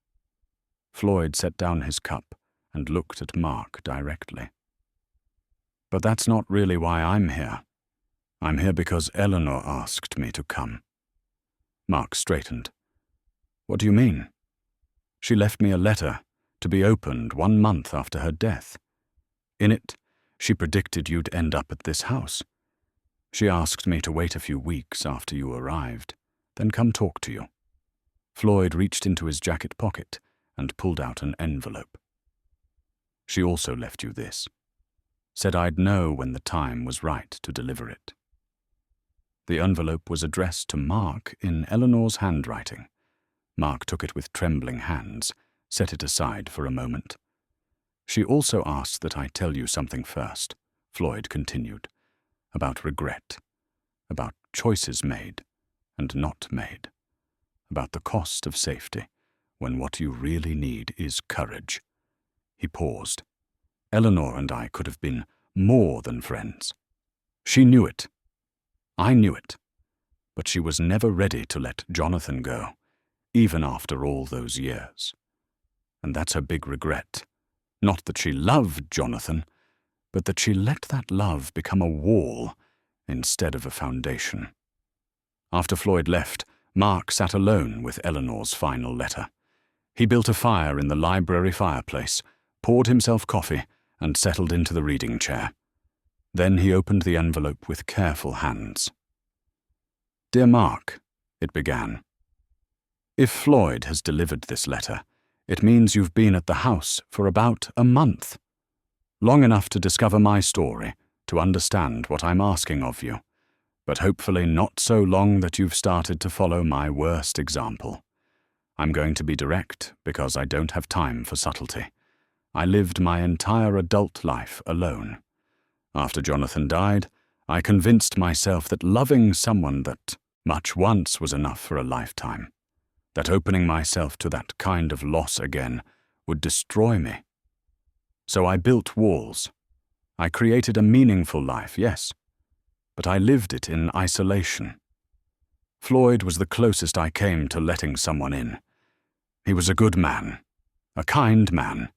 Floyd set down his cup and looked at Mark directly. "But that's not really why I'm here. I'm here because Eleanor asked me to come." Mark straightened. "What do you mean?" She left me a letter to be opened 1 month after her death. In it, she predicted you'd end up at this house. She asked me to wait a few weeks after you arrived, then come talk to you. Floyd reached into his jacket pocket and pulled out an envelope. She also left you this. Said I'd know when the time was right to deliver it. The envelope was addressed to Mark in Eleanor's handwriting. Mark took it with trembling hands, set it aside for a moment. She also asked that I tell you something first, Floyd continued, about regret, about choices made and not made, about the cost of safety, when what you really need is courage. He paused. Eleanor and I could have been more than friends. She knew it. I knew it. But she was never ready to let Jonathan go, even after all those years. And that's her big regret. Not that she loved Jonathan, but that she let that love become a wall instead of a foundation. After Floyd left, Mark sat alone with Eleanor's final letter. He built a fire in the library fireplace, poured himself coffee, and settled into the reading chair. Then he opened the envelope with careful hands. "Dear Mark," it began, "if Floyd has delivered this letter, it means you've been at the house for about a month. Long enough to discover my story, to understand what I'm asking of you, but hopefully not so long that you've started to follow my worst example. I'm going to be direct because I don't have time for subtlety. I lived my entire adult life alone. After Jonathan died, I convinced myself that loving someone that much once was enough for a lifetime, that opening myself to that kind of loss again would destroy me. So I built walls. I created a meaningful life, yes, but I lived it in isolation. Floyd was the closest I came to letting someone in. He was a good man, a kind man,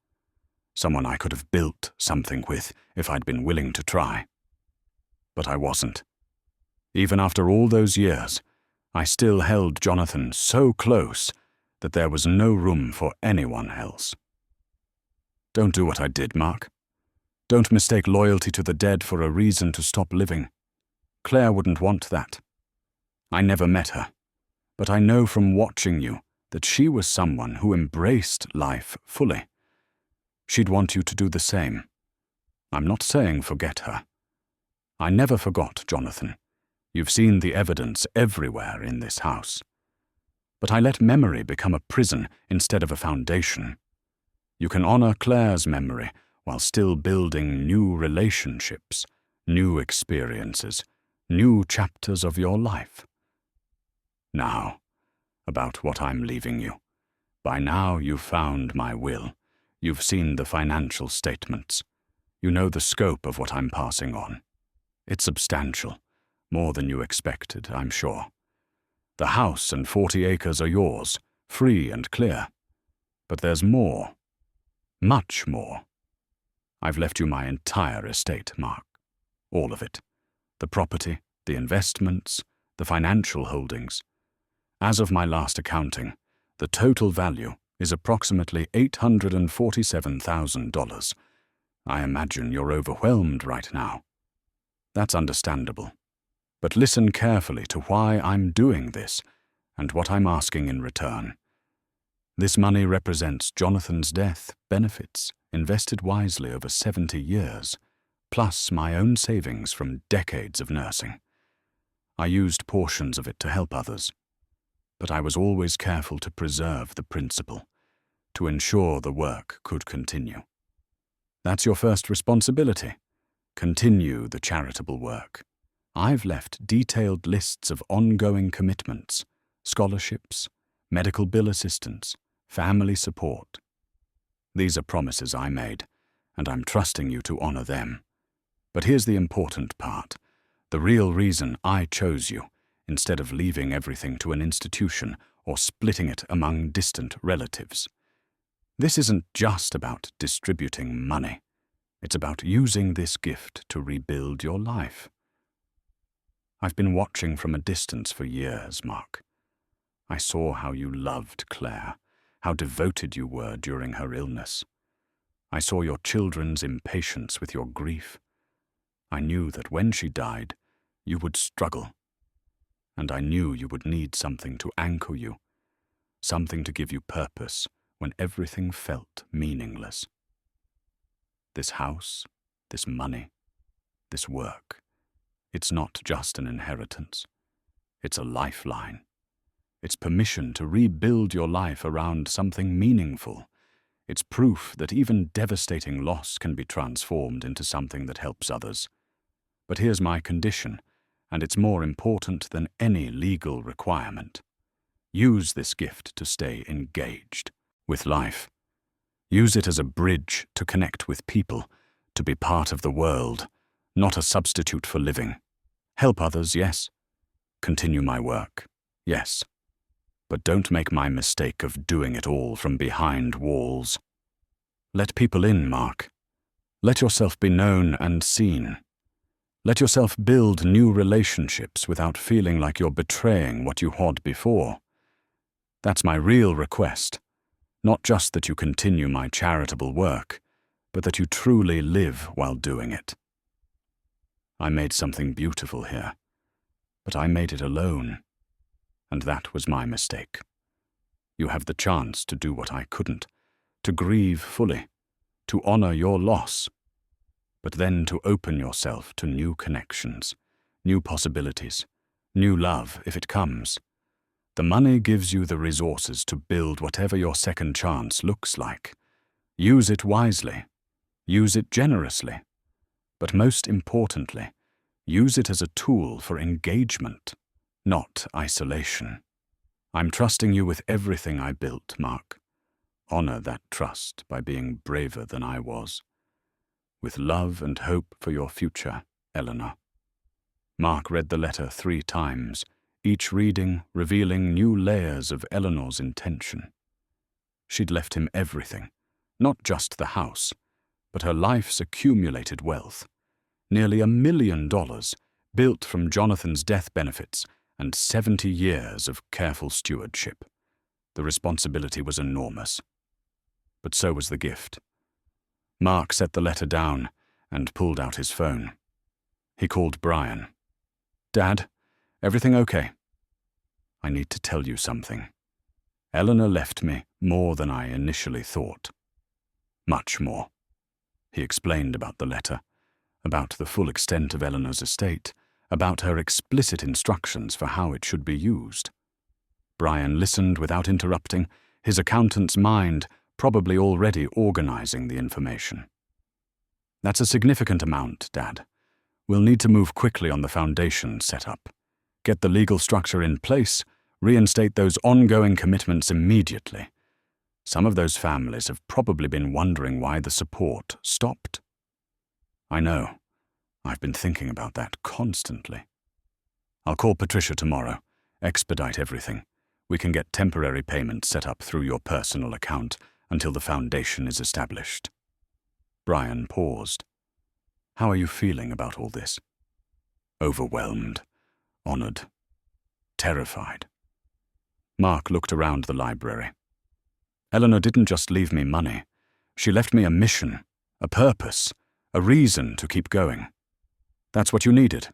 someone I could have built something with if I'd been willing to try. But I wasn't. Even after all those years, I still held Jonathan so close that there was no room for anyone else. Don't do what I did, Mark. Don't mistake loyalty to the dead for a reason to stop living. Claire wouldn't want that. I never met her, but I know from watching you that she was someone who embraced life fully. She'd want you to do the same. I'm not saying forget her. I never forgot Jonathan. You've seen the evidence everywhere in this house. But I let memory become a prison instead of a foundation. You can honor Claire's memory while still building new relationships, new experiences, new chapters of your life. Now, about what I'm leaving you. By now you've found my will. You've seen the financial statements. You know the scope of what I'm passing on. It's substantial, more than you expected, I'm sure. The house and 40 acres are yours, free and clear. But there's more. Much more. I've left you my entire estate, Mark. All of it. The property, the investments, the financial holdings. As of my last accounting, the total value is approximately $847,000. I imagine you're overwhelmed right now. That's understandable. But listen carefully to why I'm doing this and what I'm asking in return. This money represents Jonathan's death, benefits, invested wisely over 70 years, plus my own savings from decades of nursing. I used portions of it to help others, but I was always careful to preserve the principle, to ensure the work could continue. That's your first responsibility. Continue the charitable work. I've left detailed lists of ongoing commitments, scholarships, medical bill assistance, family support. These are promises I made, and I'm trusting you to honor them. But here's the important part, the real reason I chose you, instead of leaving everything to an institution or splitting it among distant relatives. This isn't just about distributing money. It's about using this gift to rebuild your life. I've been watching from a distance for years, Mark. I saw how you loved Claire, how devoted you were during her illness. I saw your children's impatience with your grief. I knew that when she died, you would struggle. And I knew you would need something to anchor you, something to give you purpose when everything felt meaningless. This house, this money, this work, it's not just an inheritance. It's a lifeline. It's permission to rebuild your life around something meaningful. It's proof that even devastating loss can be transformed into something that helps others. But here's my condition, and it's more important than any legal requirement. Use this gift to stay engaged with life. Use it as a bridge to connect with people, to be part of the world, not a substitute for living. Help others, yes. Continue my work, yes. But don't make my mistake of doing it all from behind walls. Let people in, Mark. Let yourself be known and seen. Let yourself build new relationships without feeling like you're betraying what you had before. That's my real request. Not just that you continue my charitable work, but that you truly live while doing it. I made something beautiful here, but I made it alone, and that was my mistake. You have the chance to do what I couldn't, to grieve fully, to honor your loss, but then to open yourself to new connections, new possibilities, new love if it comes. The money gives you the resources to build whatever your second chance looks like. Use it wisely. Use it generously. But most importantly, use it as a tool for engagement, not isolation. I'm trusting you with everything I built, Mark. Honor that trust by being braver than I was. With love and hope for your future, Eleanor. Mark read the letter 3 times, each reading revealing new layers of Eleanor's intention. She'd left him everything, not just the house, but her life's accumulated wealth. Nearly $1 million, built from Jonathan's death benefits and 70 years of careful stewardship. The responsibility was enormous. But so was the gift. Mark set the letter down and pulled out his phone. He called Brian. "Dad, everything okay?" "I need to tell you something. Eleanor left me more than I initially thought. Much more." He explained about the letter, about the full extent of Eleanor's estate, about her explicit instructions for how it should be used. Brian listened without interrupting, his accountant's mind probably already organizing the information. "That's a significant amount, Dad. We'll need to move quickly on the foundation setup. Get the legal structure in place, reinstate those ongoing commitments immediately. Some of those families have probably been wondering why the support stopped." "I know. I've been thinking about that constantly. I'll call Patricia tomorrow, expedite everything. We can get temporary payments set up through your personal account until the foundation is established." Brian paused. "How are you feeling about all this?" "Overwhelmed, honored, terrified." Mark looked around the library. "Eleanor didn't just leave me money. She left me a mission, a purpose, a reason to keep going. That's what you needed."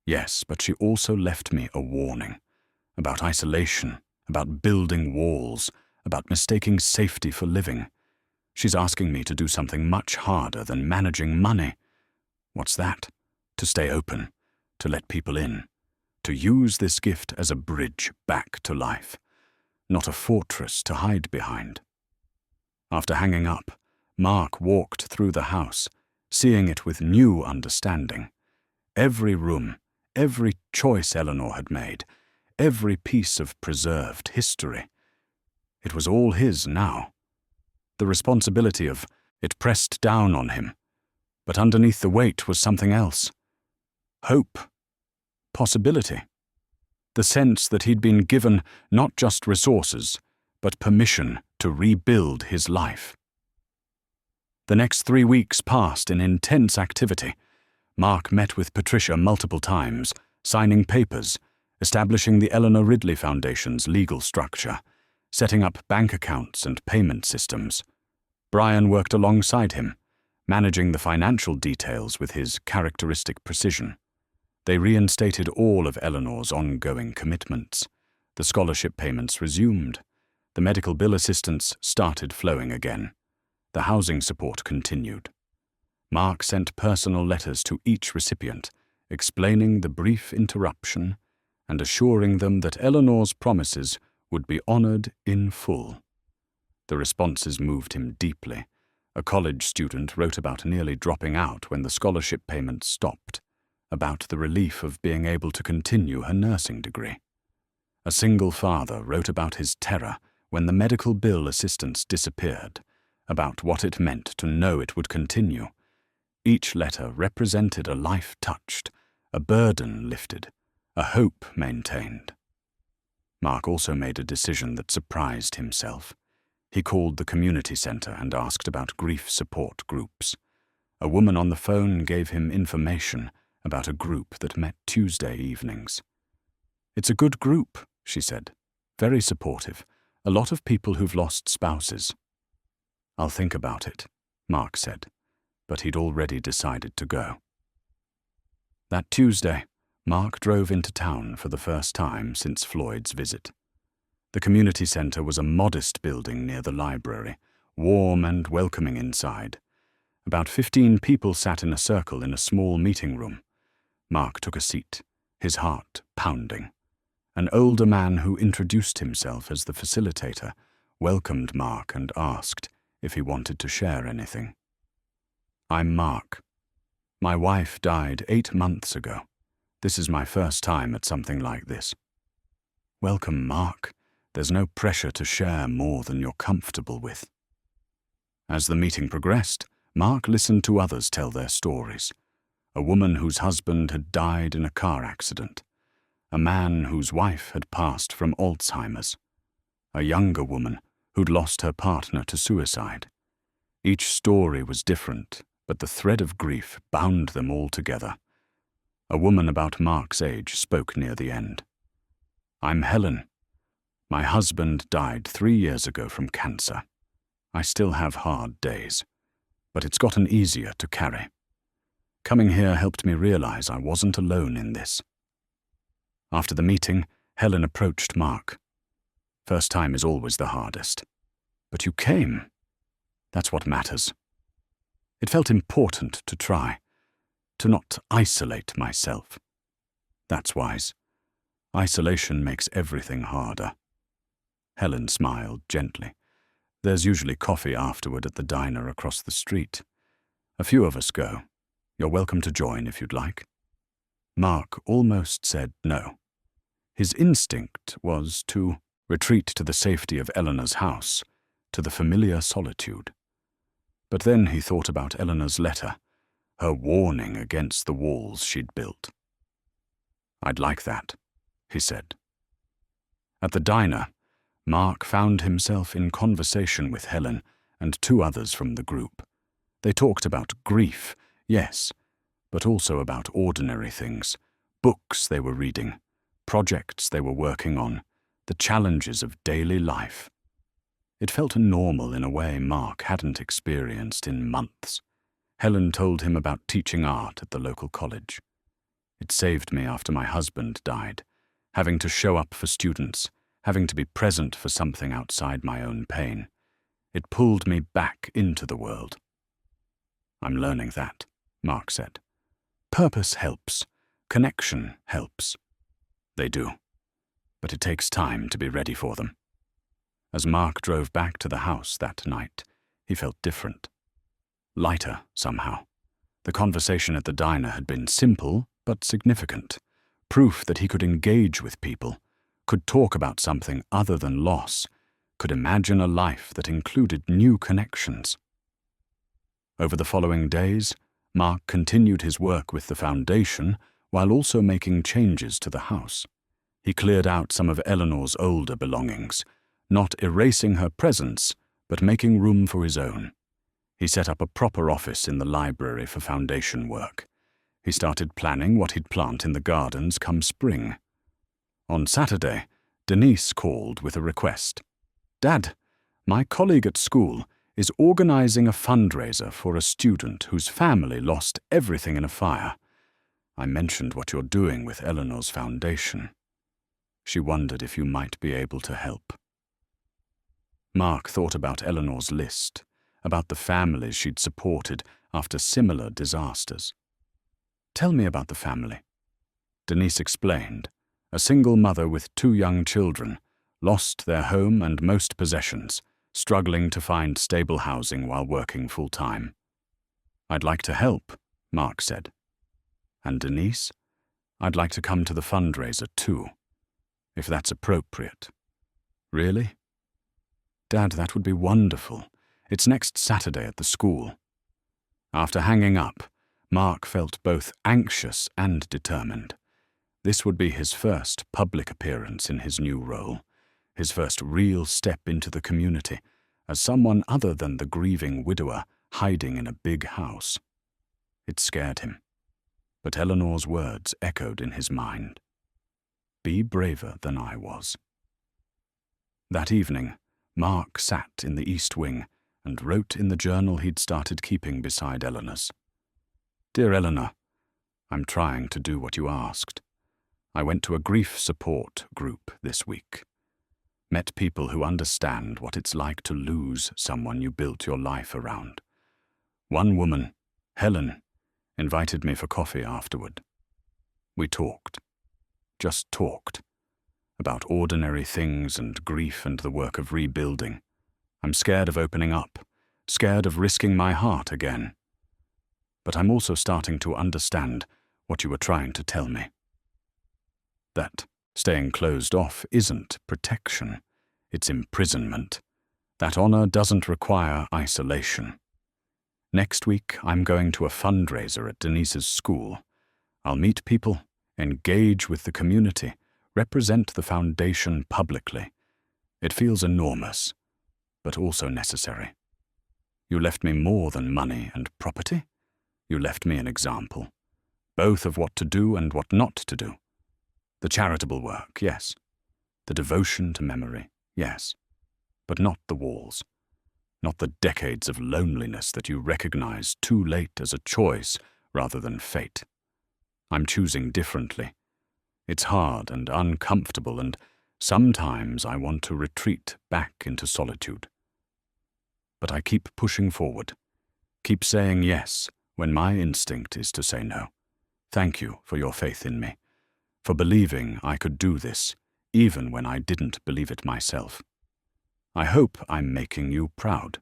"Yes, but she also left me a warning about isolation, about building walls, about mistaking safety for living. She's asking me to do something much harder than managing money." "What's that?" "To stay open, to let people in, to use this gift as a bridge back to life, not a fortress to hide behind." After hanging up, Mark walked through the house, seeing it with new understanding. Every room, every choice Eleanor had made, every piece of preserved history. It was all his now. The responsibility of it pressed down on him, but underneath the weight was something else. Hope. Possibility. The sense that he'd been given not just resources, but permission to rebuild his life. The next 3 weeks passed in intense activity. Mark met with Patricia multiple times, signing papers, establishing the Eleanor Ridley Foundation's legal structure, setting up bank accounts and payment systems. Brian worked alongside him, managing the financial details with his characteristic precision. They reinstated all of Eleanor's ongoing commitments. The scholarship payments resumed. The medical bill assistance started flowing again. The housing support continued. Mark sent personal letters to each recipient, explaining the brief interruption and assuring them that Eleanor's promises would be honored in full. The responses moved him deeply. A college student wrote about nearly dropping out when the scholarship payments stopped, about the relief of being able to continue her nursing degree. A single father wrote about his terror when the medical bill assistance disappeared, about what it meant to know it would continue. Each letter represented a life touched, a burden lifted, a hope maintained. Mark also made a decision that surprised himself. He called the community center and asked about grief support groups. A woman on the phone gave him information about a group that met Tuesday evenings. "It's a good group," she said. "Very supportive. A lot of people who've lost spouses." "I'll think about it," Mark said, but he'd already decided to go. That Tuesday, Mark drove into town for the first time since Floyd's visit. The community center was a modest building near the library, warm and welcoming inside. About 15 people sat in a circle in a small meeting room. Mark took a seat, his heart pounding. An older man who introduced himself as the facilitator welcomed Mark and asked if he wanted to share anything. "I'm Mark. My wife died 8 months ago. This is my first time at something like this." "Welcome, Mark. There's no pressure to share more than you're comfortable with." As the meeting progressed, Mark listened to others tell their stories. A woman whose husband had died in a car accident. A man whose wife had passed from Alzheimer's. A younger woman who'd lost her partner to suicide. Each story was different, but the thread of grief bound them all together. A woman about Mark's age spoke near the end. "I'm Helen. My husband died 3 years ago from cancer. I still have hard days, but it's gotten easier to carry. Coming here helped me realize I wasn't alone in this." After the meeting, Helen approached Mark. "First time is always the hardest. But you came. That's what matters." It felt important to try, to not isolate myself. That's wise. Isolation makes everything harder. Helen smiled gently. "There's usually coffee afterward at the diner across the street. A few of us go. You're welcome to join if you'd like." Mark almost said no. His instinct was to retreat to the safety of Eleanor's house, to the familiar solitude. But then he thought about Eleanor's letter, her warning against the walls she'd built. "I'd like that," he said. At the diner, Mark found himself in conversation with Helen and 2 others from the group. They talked about grief, yes, but also about ordinary things, books they were reading, projects they were working on, the challenges of daily life. It felt normal in a way Mark hadn't experienced in months. Helen told him about teaching art at the local college. "It saved me after my husband died, having to show up for students, having to be present for something outside my own pain. It pulled me back into the world." "I'm learning that," Mark said. "Purpose helps. Connection helps." "They do. But it takes time to be ready for them." As Mark drove back to the house that night, he felt different. Lighter, somehow. The conversation at the diner had been simple, but significant. Proof that he could engage with people, could talk about something other than loss, could imagine a life that included new connections. Over the following days, Mark continued his work with the foundation while also making changes to the house. He cleared out some of Eleanor's older belongings, not erasing her presence, but making room for his own. He set up a proper office in the library for foundation work. He started planning what he'd plant in the gardens come spring. On Saturday, Denise called with a request. Dad, my colleague at school is organizing a fundraiser for a student whose family lost everything in a fire. I mentioned what you're doing with Eleanor's foundation. She wondered if you might be able to help. Mark thought about Eleanor's list, about the families she'd supported after similar disasters. Tell me about the family. Denise explained. A single mother with 2 young children, lost their home and most possessions, struggling to find stable housing while working full-time. I'd like to help, Mark said. And Denise? I'd like to come to the fundraiser too, if that's appropriate. Really? Dad, that would be wonderful. It's next Saturday at the school. After hanging up, Mark felt both anxious and determined. This would be his first public appearance in his new role, his first real step into the community, as someone other than the grieving widower hiding in a big house. It scared him, but Eleanor's words echoed in his mind. Be braver than I was. That evening, Mark sat in the East Wing and wrote in the journal he'd started keeping beside Eleanor's. Dear Eleanor, I'm trying to do what you asked. I went to a grief support group this week. Met people who understand what it's like to lose someone you built your life around. One woman, Helen, invited me for coffee afterward. We talked. Just talked. About ordinary things and grief and the work of rebuilding. I'm scared of opening up, scared of risking my heart again. But I'm also starting to understand what you were trying to tell me. That staying closed off isn't protection, it's imprisonment. That honor doesn't require isolation. Next week, I'm going to a fundraiser at Denise's school. I'll meet people, engage with the community, represent the foundation publicly. It feels enormous, but also necessary. You left me more than money and property. You left me an example, both of what to do and what not to do. The charitable work, yes. The devotion to memory, yes. But not the walls. Not the decades of loneliness that you recognize too late as a choice rather than fate. I'm choosing differently. It's hard and uncomfortable, and sometimes I want to retreat back into solitude. But I keep pushing forward, keep saying yes when my instinct is to say no. Thank you for your faith in me, for believing I could do this, even when I didn't believe it myself. I hope I'm making you proud.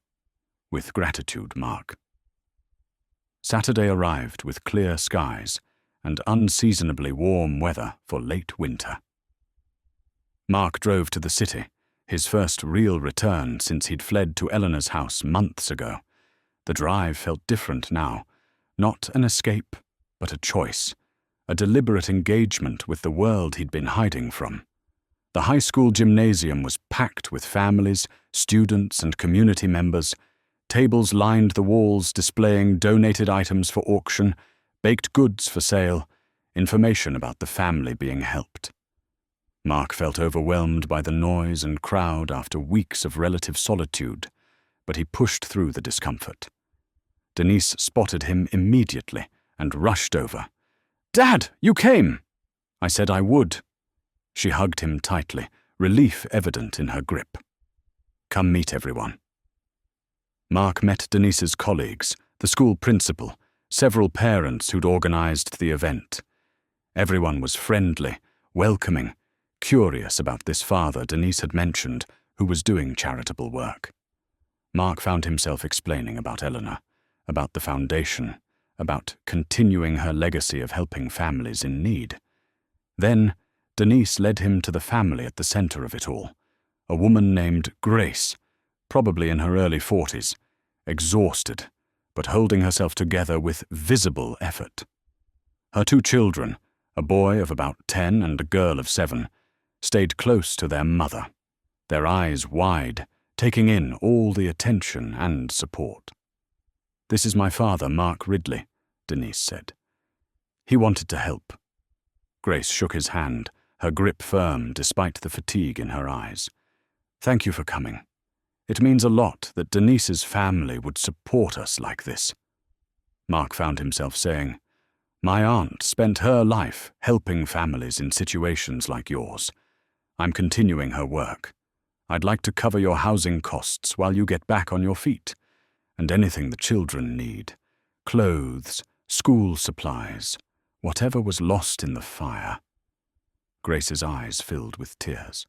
With gratitude, Mark. Saturday arrived with clear skies and unseasonably warm weather for late winter. Mark drove to the city, his first real return since he'd fled to Eleanor's house months ago. The drive felt different now, not an escape, but a choice, a deliberate engagement with the world he'd been hiding from. The high school gymnasium was packed with families, students, and community members. Tables lined the walls displaying donated items for auction, baked goods for sale, information about the family being helped. Mark felt overwhelmed by the noise and crowd after weeks of relative solitude, but he pushed through the discomfort. Denise spotted him immediately and rushed over. "Dad, you came!" I said I would. She hugged him tightly, relief evident in her grip. "Come meet everyone." Mark met Denise's colleagues, the school principal, several parents who'd organized the event. Everyone was friendly, welcoming, curious about this father Denise had mentioned who was doing charitable work. Mark found himself explaining about Eleanor, about the foundation, about continuing her legacy of helping families in need. Then, Denise led him to the family at the center of it all, a woman named Grace, probably in her early 40s, exhausted, but holding herself together with visible effort. Her 2 children, a boy of about 10 and a girl of 7, stayed close to their mother, their eyes wide, taking in all the attention and support. "This is my father, Mark Ridley," Denise said. "He wanted to help." Grace shook his hand, her grip firm despite the fatigue in her eyes. Thank you for coming. It means a lot that Denise's family would support us like this." Mark found himself saying, "My aunt spent her life helping families in situations like yours. I'm continuing her work. I'd like to cover your housing costs while you get back on your feet, and anything the children need. Clothes, school supplies, whatever was lost in the fire." Grace's eyes filled with tears.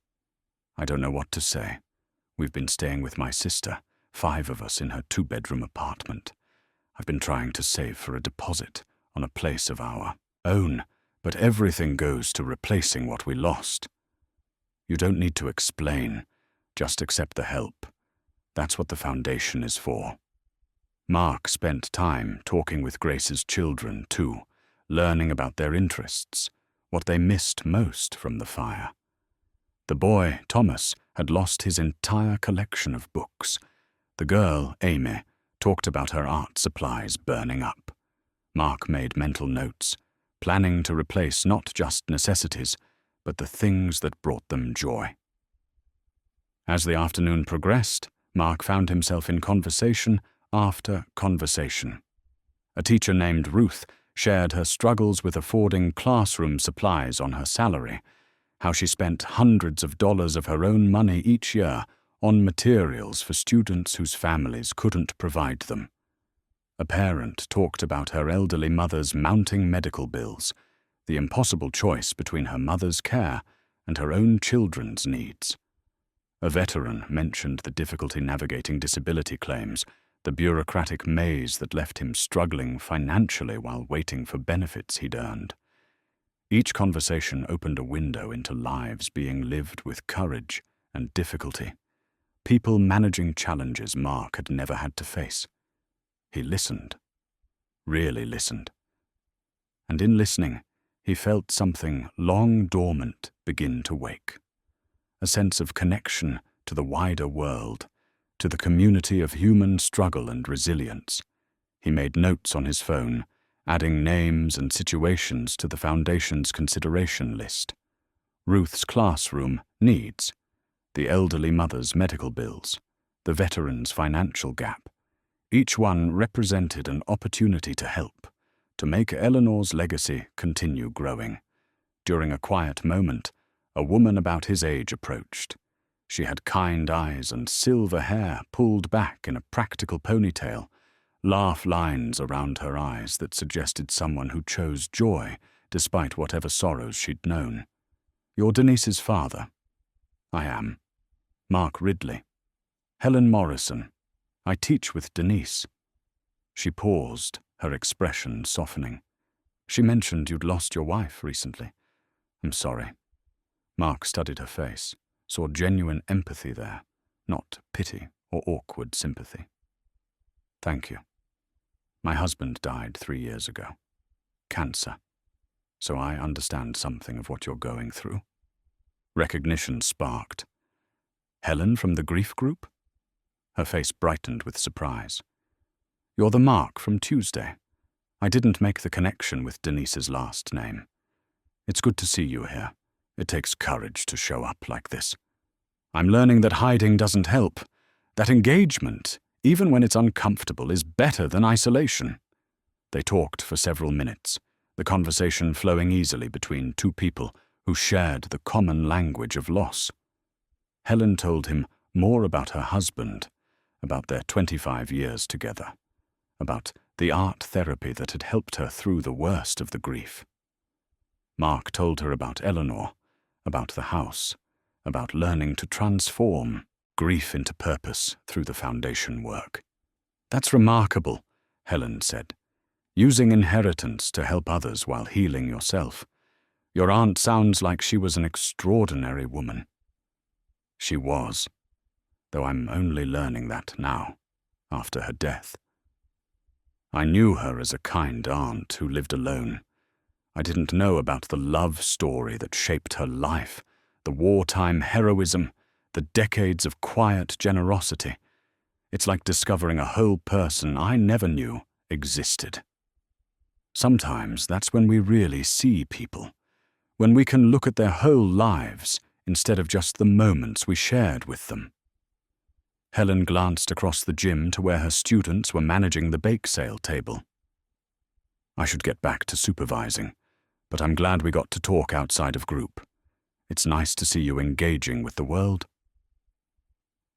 "I don't know what to say. We've been staying with my sister, 5 of us in her 2-bedroom apartment. I've been trying to save for a deposit on a place of our own, but everything goes to replacing what we lost. You don't need to explain, just accept the help. That's what the foundation is for." Mark spent time talking with Grace's children too, learning about their interests, what they missed most from the fire. The boy, Thomas, had lost his entire collection of books. The girl, Amy, talked about her art supplies burning up. Mark made mental notes, planning to replace not just necessities, but the things that brought them joy. As the afternoon progressed, Mark found himself in conversation after conversation. A teacher named Ruth shared her struggles with affording classroom supplies on her salary, how she spent hundreds of dollars of her own money each year on materials for students whose families couldn't provide them. A parent talked about her elderly mother's mounting medical bills, the impossible choice between her mother's care and her own children's needs. A veteran mentioned the difficulty navigating disability claims, the bureaucratic maze that left him struggling financially while waiting for benefits he'd earned. Each conversation opened a window into lives being lived with courage and difficulty, people managing challenges Mark had never had to face. He listened, really listened. And in listening, he felt something long dormant begin to wake. A sense of connection to the wider world, to the community of human struggle and resilience. He made notes on his phone, adding names and situations to the Foundation's consideration list. Ruth's classroom needs, the elderly mother's medical bills, the veteran's financial gap. Each one represented an opportunity to help, to make Eleanor's legacy continue growing. During a quiet moment, a woman about his age approached. She had kind eyes and silver hair pulled back in a practical ponytail, laugh lines around her eyes that suggested someone who chose joy despite whatever sorrows she'd known. "You're Denise's father?" "I am. Mark Ridley. Helen Morrison. I teach with Denise." She paused, her expression softening. "She mentioned you'd lost your wife recently. I'm sorry." Mark studied her face, saw genuine empathy there, not pity or awkward sympathy. "Thank you. My husband died 3 years ago. Cancer. So I understand something of what you're going through." Recognition sparked. "Helen from the grief group?" Her face brightened with surprise. "You're the Mark from Tuesday. I didn't make the connection with Denise's last name. It's good to see you here. It takes courage to show up like this. I'm learning that hiding doesn't help, that engagement, even when it's uncomfortable, is better than isolation." They talked for several minutes, the conversation flowing easily between two people who shared the common language of loss. Helen told him more about her husband, about their 25 years together, about the art therapy that had helped her through the worst of the grief. Mark told her about Eleanor, about the house, about learning to transform grief into purpose through the Foundation work. "That's remarkable," Helen said. "Using inheritance to help others while healing yourself. Your aunt sounds like she was an extraordinary woman." She was, though I'm only learning that now, after her death. I knew her as a kind aunt who lived alone. I didn't know about the love story that shaped her life, the wartime heroism, the decades of quiet generosity. It's like discovering a whole person I never knew existed. Sometimes that's when we really see people, when we can look at their whole lives instead of just the moments we shared with them. Helen glanced across the gym to where her students were managing the bake sale table. I should get back to supervising, but I'm glad we got to talk outside of group. It's nice to see you engaging with the world.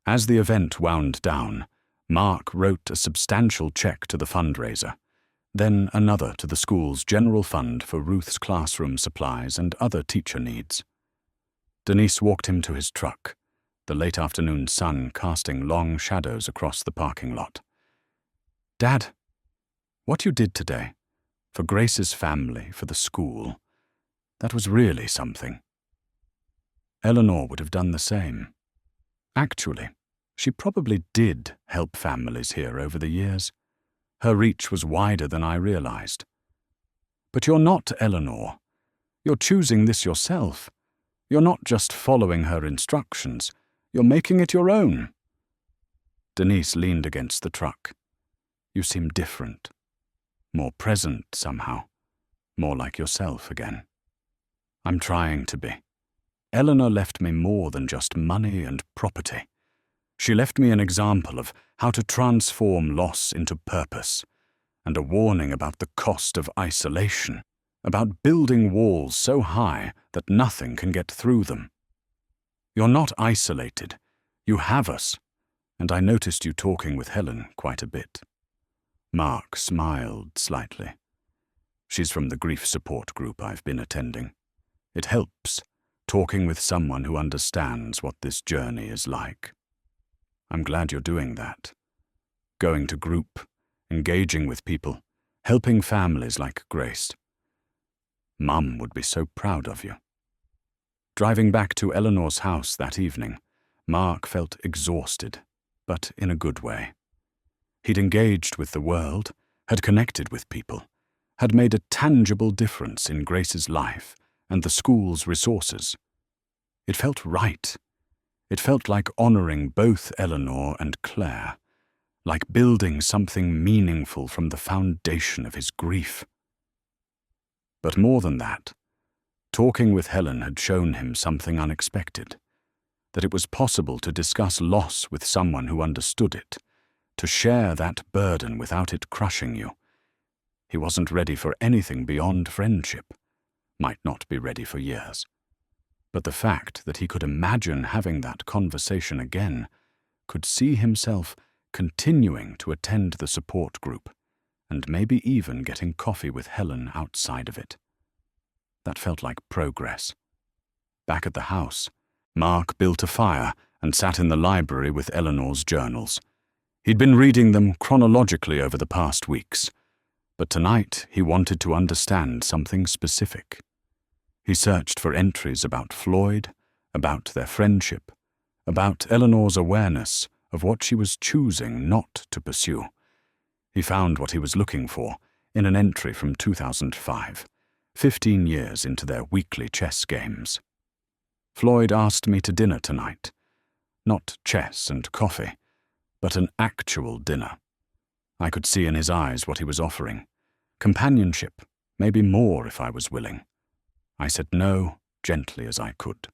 As the event wound down, Mark wrote a substantial check to the fundraiser, then another to the school's general fund for Ruth's classroom supplies and other teacher needs. Denise walked him to his truck, the late afternoon sun casting long shadows across the parking lot. "Dad, what you did today, for Grace's family, for the school, that was really something." Eleanor would have done the same. Actually, she probably did help families here over the years. Her reach was wider than I realized. But you're not Eleanor. You're choosing this yourself. You're not just following her instructions. You're making it your own. Denise leaned against the truck. You seem different. More present somehow. More like yourself again. I'm trying to be. Eleanor left me more than just money and property. She left me an example of how to transform loss into purpose, and a warning about the cost of isolation, about building walls so high that nothing can get through them. You're not isolated. You have us, and I noticed you talking with Helen quite a bit. Mark smiled slightly. She's from the grief support group I've been attending. It helps, talking with someone who understands what this journey is like. I'm glad you're doing that. Going to group, engaging with people, helping families like Grace. Mum would be so proud of you. Driving back to Eleanor's house that evening, Mark felt exhausted, but in a good way. He'd engaged with the world, had connected with people, had made a tangible difference in Grace's life and the school's resources. It felt right. It felt like honoring both Eleanor and Claire, like building something meaningful from the foundation of his grief. But more than that, talking with Helen had shown him something unexpected, that it was possible to discuss loss with someone who understood it, to share that burden without it crushing you. He wasn't ready for anything beyond friendship, might not be ready for years. But the fact that he could imagine having that conversation again, could see himself continuing to attend the support group, and maybe even getting coffee with Helen outside of it. That felt like progress. Back at the house, Mark built a fire and sat in the library with Eleanor's journals. He'd been reading them chronologically over the past weeks, but tonight he wanted to understand something specific. He searched for entries about Floyd, about their friendship, about Eleanor's awareness of what she was choosing not to pursue. He found what he was looking for in an entry from 2005, 15 years into their weekly chess games. Floyd asked me to dinner tonight. Not chess and coffee, but an actual dinner. I could see in his eyes what he was offering. Companionship, maybe more if I was willing. I said no, gently as I could.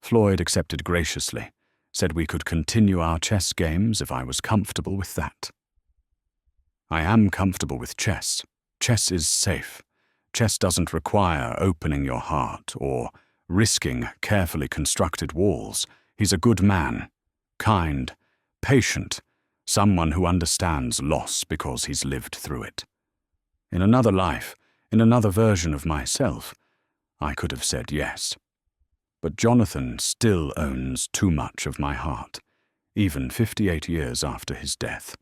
Floyd accepted graciously, said we could continue our chess games if I was comfortable with that. I am comfortable with chess. Chess is safe. Chess doesn't require opening your heart or risking carefully constructed walls. He's a good man, kind, patient, someone who understands loss because he's lived through it. In another life, in another version of myself, I could have said yes. But Jonathan still owns too much of my heart, even 58 years after his death.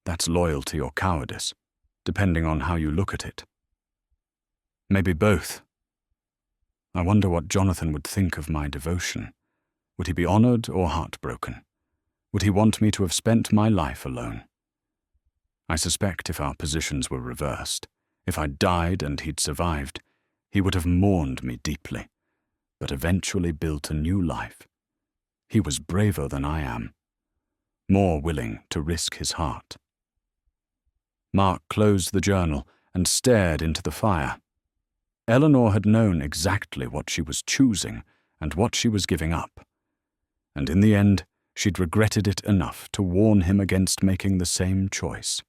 That's loyalty or cowardice, depending on how you look at it. Maybe both. I wonder what Jonathan would think of my devotion. Would he be honored or heartbroken? Would he want me to have spent my life alone? I suspect if our positions were reversed, if I'd died and he'd survived, he would have mourned me deeply, but eventually built a new life. He was braver than I am, more willing to risk his heart. Mark closed the journal and stared into the fire. Eleanor had known exactly what she was choosing and what she was giving up. And in the end, she'd regretted it enough to warn him against making the same choice.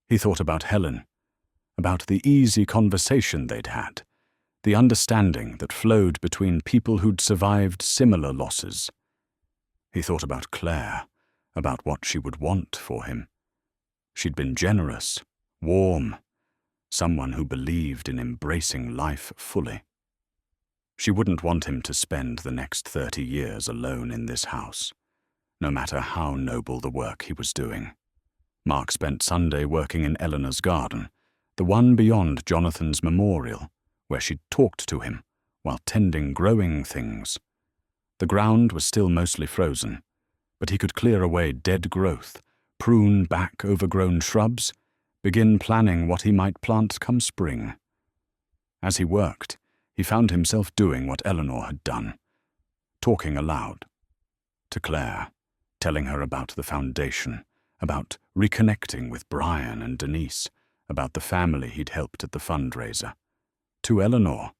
He thought about Helen, about the easy conversation they'd had, the understanding that flowed between people who'd survived similar losses. He thought about Claire, about what she would want for him. She'd been generous, warm, someone who believed in embracing life fully. She wouldn't want him to spend the next 30 years alone in this house, no matter how noble the work he was doing. Mark spent Sunday working in Eleanor's garden, the one beyond Jonathan's memorial, where she'd talked to him while tending growing things. The ground was still mostly frozen, but he could clear away dead growth, prune back overgrown shrubs, begin planning what he might plant come spring. As he worked, he found himself doing what Eleanor had done, talking aloud to Claire, telling her about the foundation, about reconnecting with Brian and Denise, about the family he'd helped at the fundraiser. To Eleanor,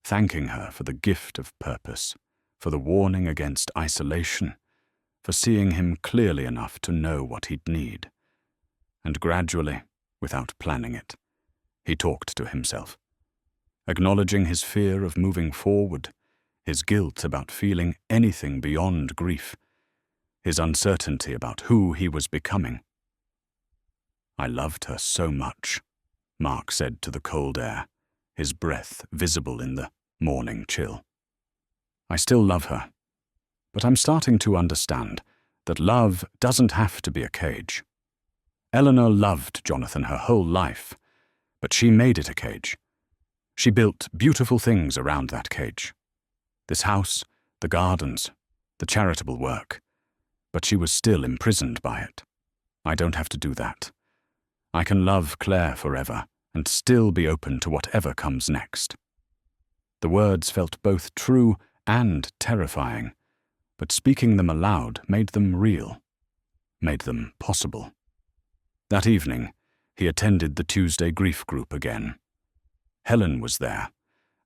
thanking her for the gift of purpose, for the warning against isolation, for seeing him clearly enough to know what he'd need. And gradually, without planning it, he talked to himself, acknowledging his fear of moving forward, his guilt about feeling anything beyond grief, his uncertainty about who he was becoming. "I loved her so much," Mark said to the cold air, his breath visible in the morning chill. "I still love her, but I'm starting to understand that love doesn't have to be a cage. Eleanor loved Jonathan her whole life, but she made it a cage. She built beautiful things around that cage. This house, the gardens, the charitable work, but she was still imprisoned by it. I don't have to do that. I can love Claire forever and still be open to whatever comes next." The words felt both true and terrifying, but speaking them aloud made them real, made them possible. That evening, he attended the Tuesday grief group again. Helen was there,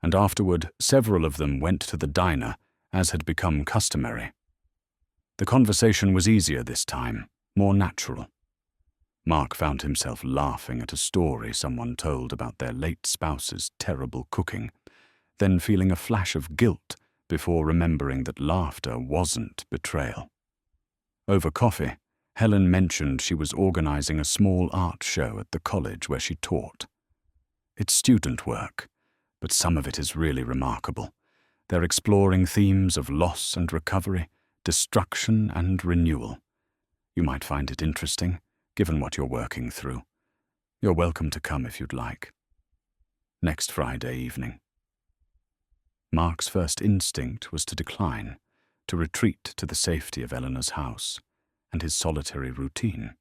and afterward several of them went to the diner, as had become customary. The conversation was easier this time, more natural. Mark found himself laughing at a story someone told about their late spouse's terrible cooking, then feeling a flash of guilt before remembering that laughter wasn't betrayal. Over coffee, Helen mentioned she was organizing a small art show at the college where she taught. It's student work, but some of it is really remarkable. They're exploring themes of loss and recovery, destruction and renewal. You might find it interesting, given what you're working through. You're welcome to come if you'd like. Next Friday evening. Mark's first instinct was to decline, to retreat to the safety of Eleanor's house and his solitary routine.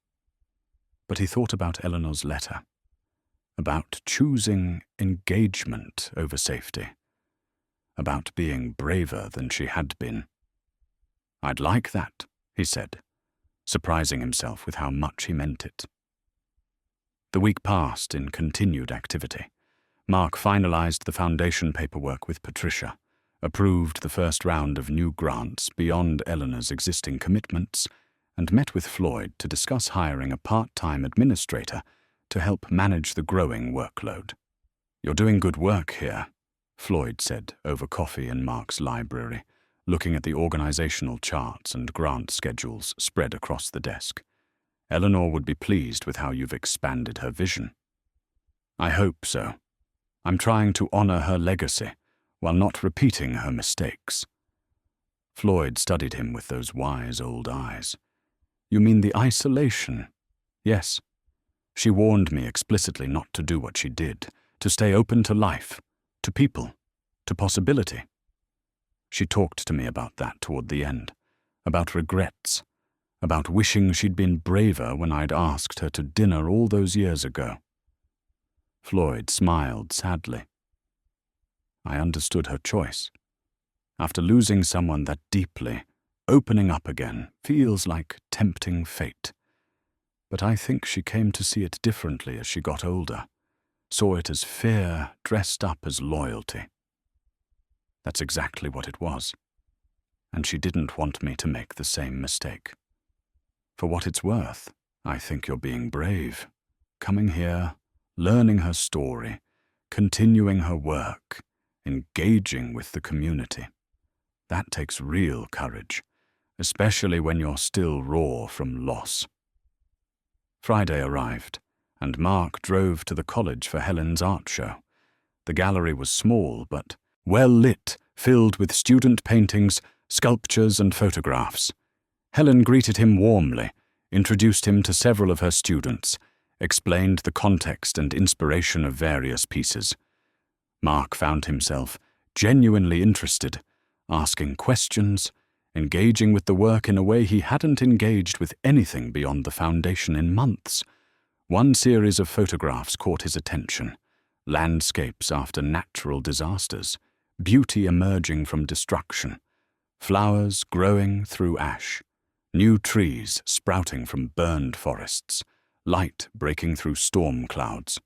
But he thought about Eleanor's letter, about choosing engagement over safety, about being braver than she had been. "I'd like that," he said, surprising himself with how much he meant it. The week passed in continued activity. Mark finalized the foundation paperwork with Patricia, approved the first round of new grants beyond Eleanor's existing commitments, and met with Floyd to discuss hiring a part-time administrator to help manage the growing workload. "You're doing good work here," Floyd said over coffee in Mark's library, looking at the organizational charts and grant schedules spread across the desk. "Eleanor would be pleased with how you've expanded her vision." "I hope so. I'm trying to honor her legacy while not repeating her mistakes." Floyd studied him with those wise old eyes. "You mean the isolation?" "Yes. She warned me explicitly not to do what she did, to stay open to life, to people, to possibility. She talked to me about that toward the end, about regrets, about wishing she'd been braver when I'd asked her to dinner all those years ago." Floyd smiled sadly. "I understood her choice. After losing someone that deeply, opening up again feels like tempting fate. But I think she came to see it differently as she got older. saw it as fear dressed up as loyalty. That's exactly what it was, and she didn't want me to make the same mistake. For what it's worth, I think you're being brave, coming here, learning her story, continuing her work, engaging with the community. That takes real courage, especially when you're still raw from loss. Friday arrived, and Mark drove to the college for Helen's art show. The gallery was small, but well lit, filled with student paintings, sculptures, and photographs. Helen greeted him warmly, introduced him to several of her students, explained the context and inspiration of various pieces. Mark found himself genuinely interested, asking questions, engaging with the work in a way he hadn't engaged with anything beyond the foundation in months. One series of photographs caught his attention: landscapes after natural disasters, beauty emerging from destruction, flowers growing through ash, new trees sprouting from burned forests, light breaking through storm clouds.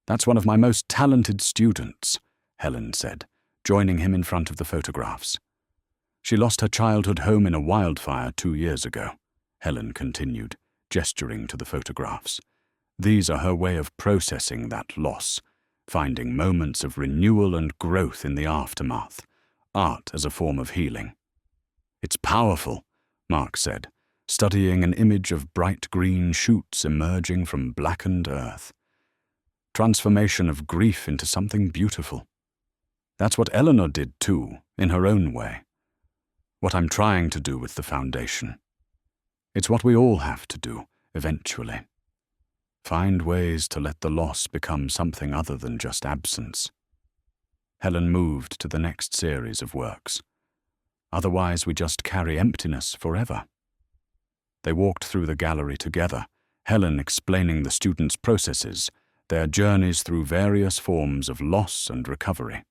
"That's one of my most talented students," Helen said, joining him in front of the photographs. "She lost her childhood home in a wildfire 2 years ago," Helen continued, gesturing to the photographs. "These are her way of processing that loss, finding moments of renewal and growth in the aftermath, art as a form of healing." "It's powerful," Mark said, studying an image of bright green shoots emerging from blackened earth. Transformation of grief into something beautiful. That's what Eleanor did too, in her own way. What I'm trying to do with the foundation. It's what we all have to do, eventually. Find ways to let the loss become something other than just absence. Helen moved to the next series of works. Otherwise, we just carry emptiness forever. They walked through the gallery together, Helen explaining the students' processes, their journeys through various forms of loss and recovery.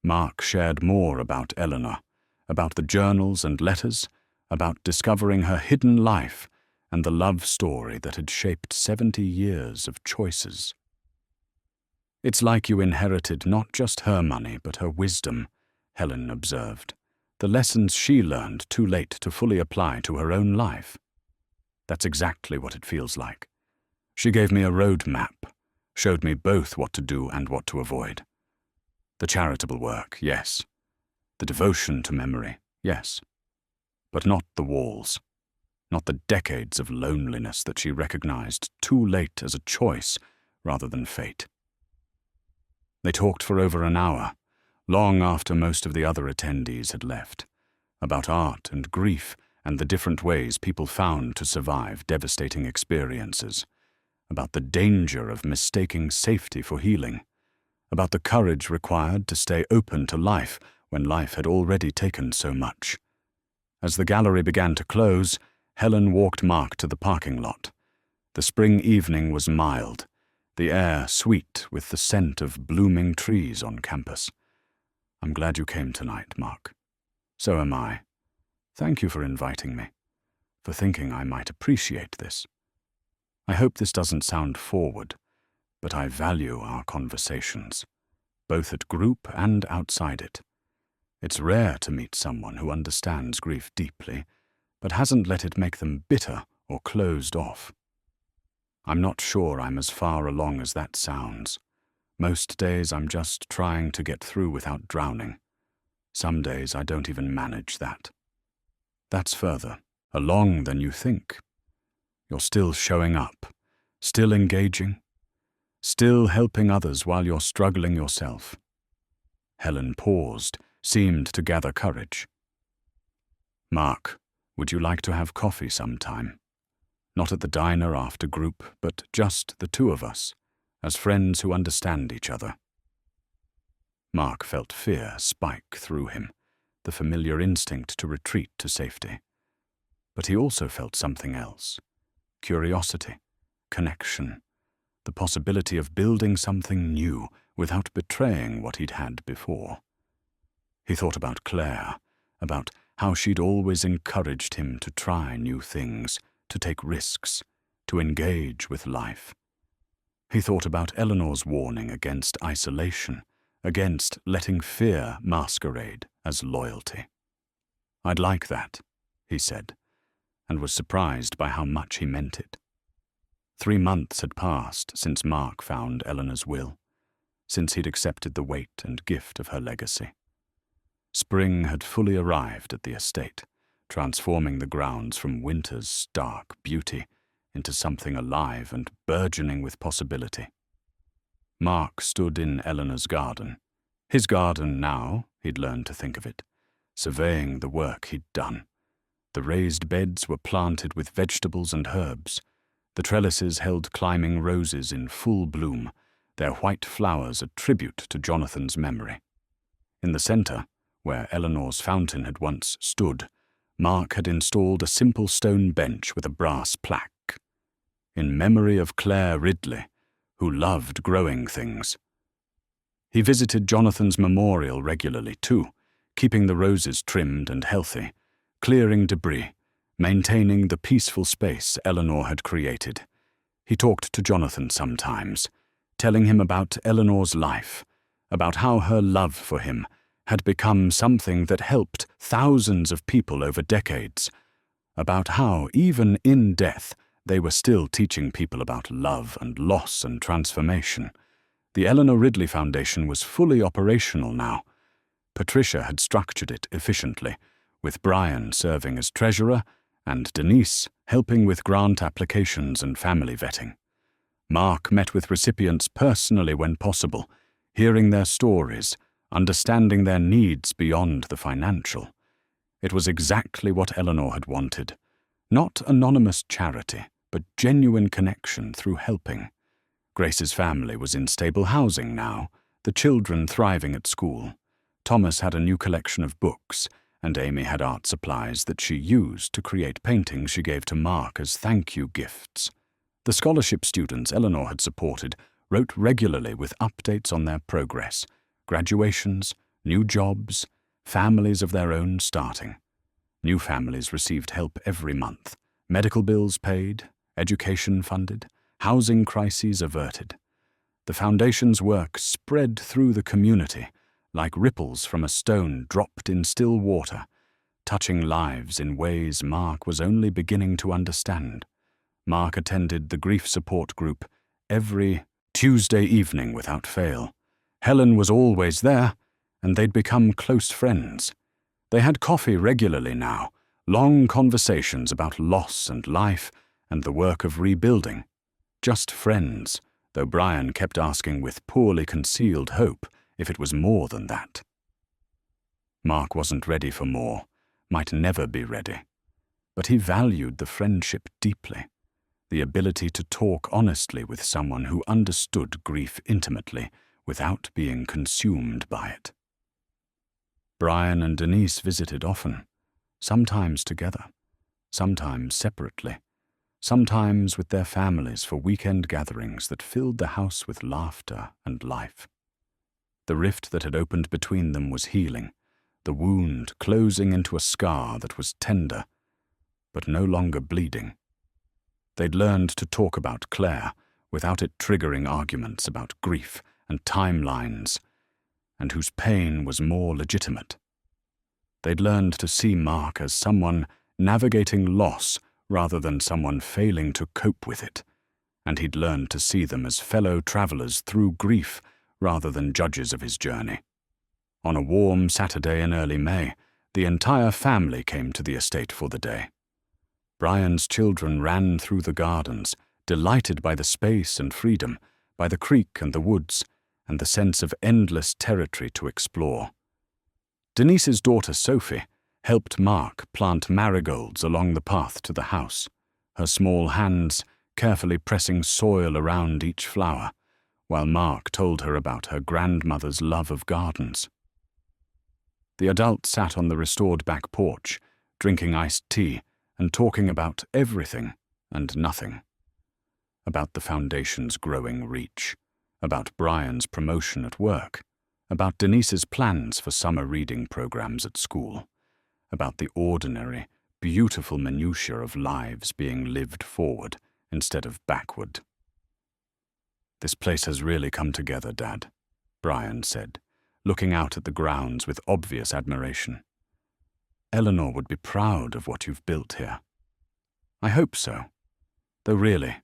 Mark shared more about Eleanor, about the journals and letters, about discovering her hidden life and the love story that had shaped 70 years of choices. "It's like you inherited not just her money, but her wisdom," Helen observed. "The lessons she learned too late to fully apply to her own life." "That's exactly what it feels like. She gave me a road map, showed me both what to do and what to avoid. The charitable work, yes. The devotion to memory, yes. But not the walls. Not the decades of loneliness that she recognized too late as a choice rather than fate." They talked for over an hour, long after most of the other attendees had left, about art and grief and the different ways people found to survive devastating experiences, about the danger of mistaking safety for healing, about the courage required to stay open to life when life had already taken so much. As the gallery began to close, Helen walked Mark to the parking lot. The spring evening was mild, the air sweet with the scent of blooming trees on campus. "I'm glad you came tonight, Mark. So am I. Thank you for inviting me, for thinking I might appreciate this. I hope this doesn't sound forward, but I value our conversations, both at group and outside it. It's rare to meet someone who understands grief deeply, but hasn't let it make them bitter or closed off. I'm not sure I'm as far along as that sounds. Most days I'm just trying to get through without drowning. Some days I don't even manage that. That's further along than you think. You're still showing up, still engaging, still helping others while you're struggling yourself." Helen paused, seemed to gather courage. "Mark, would you like to have coffee sometime? Not at the diner after group, but just the two of us, as friends who understand each other." Mark felt fear spike through him, the familiar instinct to retreat to safety. But he also felt something else: curiosity, connection, the possibility of building something new without betraying what he'd had before. He thought about Claire, about how she'd always encouraged him to try new things, to take risks, to engage with life. He thought about Eleanor's warning against isolation, against letting fear masquerade as loyalty. "I'd like that," he said, and was surprised by how much he meant it. 3 months had passed since Mark found Eleanor's will, since he'd accepted the weight and gift of her legacy. Spring had fully arrived at the estate, transforming the grounds from winter's stark beauty into something alive and burgeoning with possibility. Mark stood in Eleanor's garden, his garden now, he'd learned to think of it, surveying the work he'd done. The raised beds were planted with vegetables and herbs. The trellises held climbing roses in full bloom, their white flowers a tribute to Jonathan's memory. In the center, where Eleanor's fountain had once stood, Mark had installed a simple stone bench with a brass plaque, in memory of Claire Ridley, who loved growing things. He visited Jonathan's memorial regularly too, keeping the roses trimmed and healthy, clearing debris, maintaining the peaceful space Eleanor had created. He talked to Jonathan sometimes, telling him about Eleanor's life, about how her love for him had become something that helped thousands of people over decades, about how, even in death, they were still teaching people about love and loss and transformation. The Eleanor Ridley Foundation was fully operational now. Patricia had structured it efficiently, with Brian serving as treasurer and Denise helping with grant applications and family vetting. Mark met with recipients personally when possible, hearing their stories, understanding their needs beyond the financial. It was exactly what Eleanor had wanted. Not anonymous charity, but genuine connection through helping. Grace's family was in stable housing now, the children thriving at school. Thomas had a new collection of books, and Amy had art supplies that she used to create paintings she gave to Mark as thank-you gifts. The scholarship students Eleanor had supported wrote regularly with updates on their progress, graduations, new jobs, families of their own starting. New families received help every month, medical bills paid, education funded, housing crises averted. The foundation's work spread through the community like ripples from a stone dropped in still water, touching lives in ways Mark was only beginning to understand. Mark attended the grief support group every Tuesday evening without fail. Helen was always there, and they'd become close friends. They had coffee regularly now, long conversations about loss and life and the work of rebuilding. Just friends, though Brian kept asking with poorly concealed hope if it was more than that. Mark wasn't ready for more, might never be ready. But he valued the friendship deeply, the ability to talk honestly with someone who understood grief intimately without being consumed by it. Brian and Denise visited often, sometimes together, sometimes separately, sometimes with their families for weekend gatherings that filled the house with laughter and life. The rift that had opened between them was healing, the wound closing into a scar that was tender, but no longer bleeding. They'd learned to talk about Claire without it triggering arguments about grief and timelines, and whose pain was more legitimate. They'd learned to see Mark as someone navigating loss rather than someone failing to cope with it, and he'd learned to see them as fellow travelers through grief rather than judges of his journey. On a warm Saturday in early May, the entire family came to the estate for the day. Brian's children ran through the gardens, delighted by the space and freedom, by the creek and the woods, and the sense of endless territory to explore. Denise's daughter Sophie helped Mark plant marigolds along the path to the house, her small hands carefully pressing soil around each flower, while Mark told her about her grandmother's love of gardens. The adult sat on the restored back porch, drinking iced tea and talking about everything and nothing. About the foundation's growing reach, about Brian's promotion at work, about Denise's plans for summer reading programs at school, about the ordinary, beautiful minutiae of lives being lived forward instead of backward. This place has really come together, Dad, Brian said, looking out at the grounds with obvious admiration. Eleanor would be proud of what you've built here. I hope so. Though really,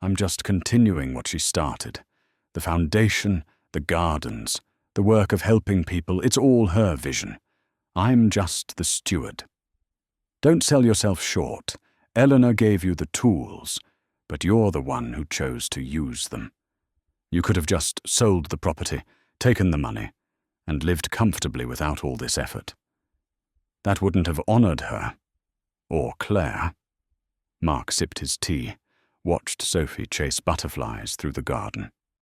I'm just continuing what she started. The foundation, the gardens, the work of helping people, it's all her vision. I'm just the steward. Don't sell yourself short. Eleanor gave you the tools, but you're the one who chose to use them. You could have just sold the property, taken the money, and lived comfortably without all this effort. That wouldn't have honored her. Or Claire. Mark sipped his tea, watched Sophie chase butterflies through the garden.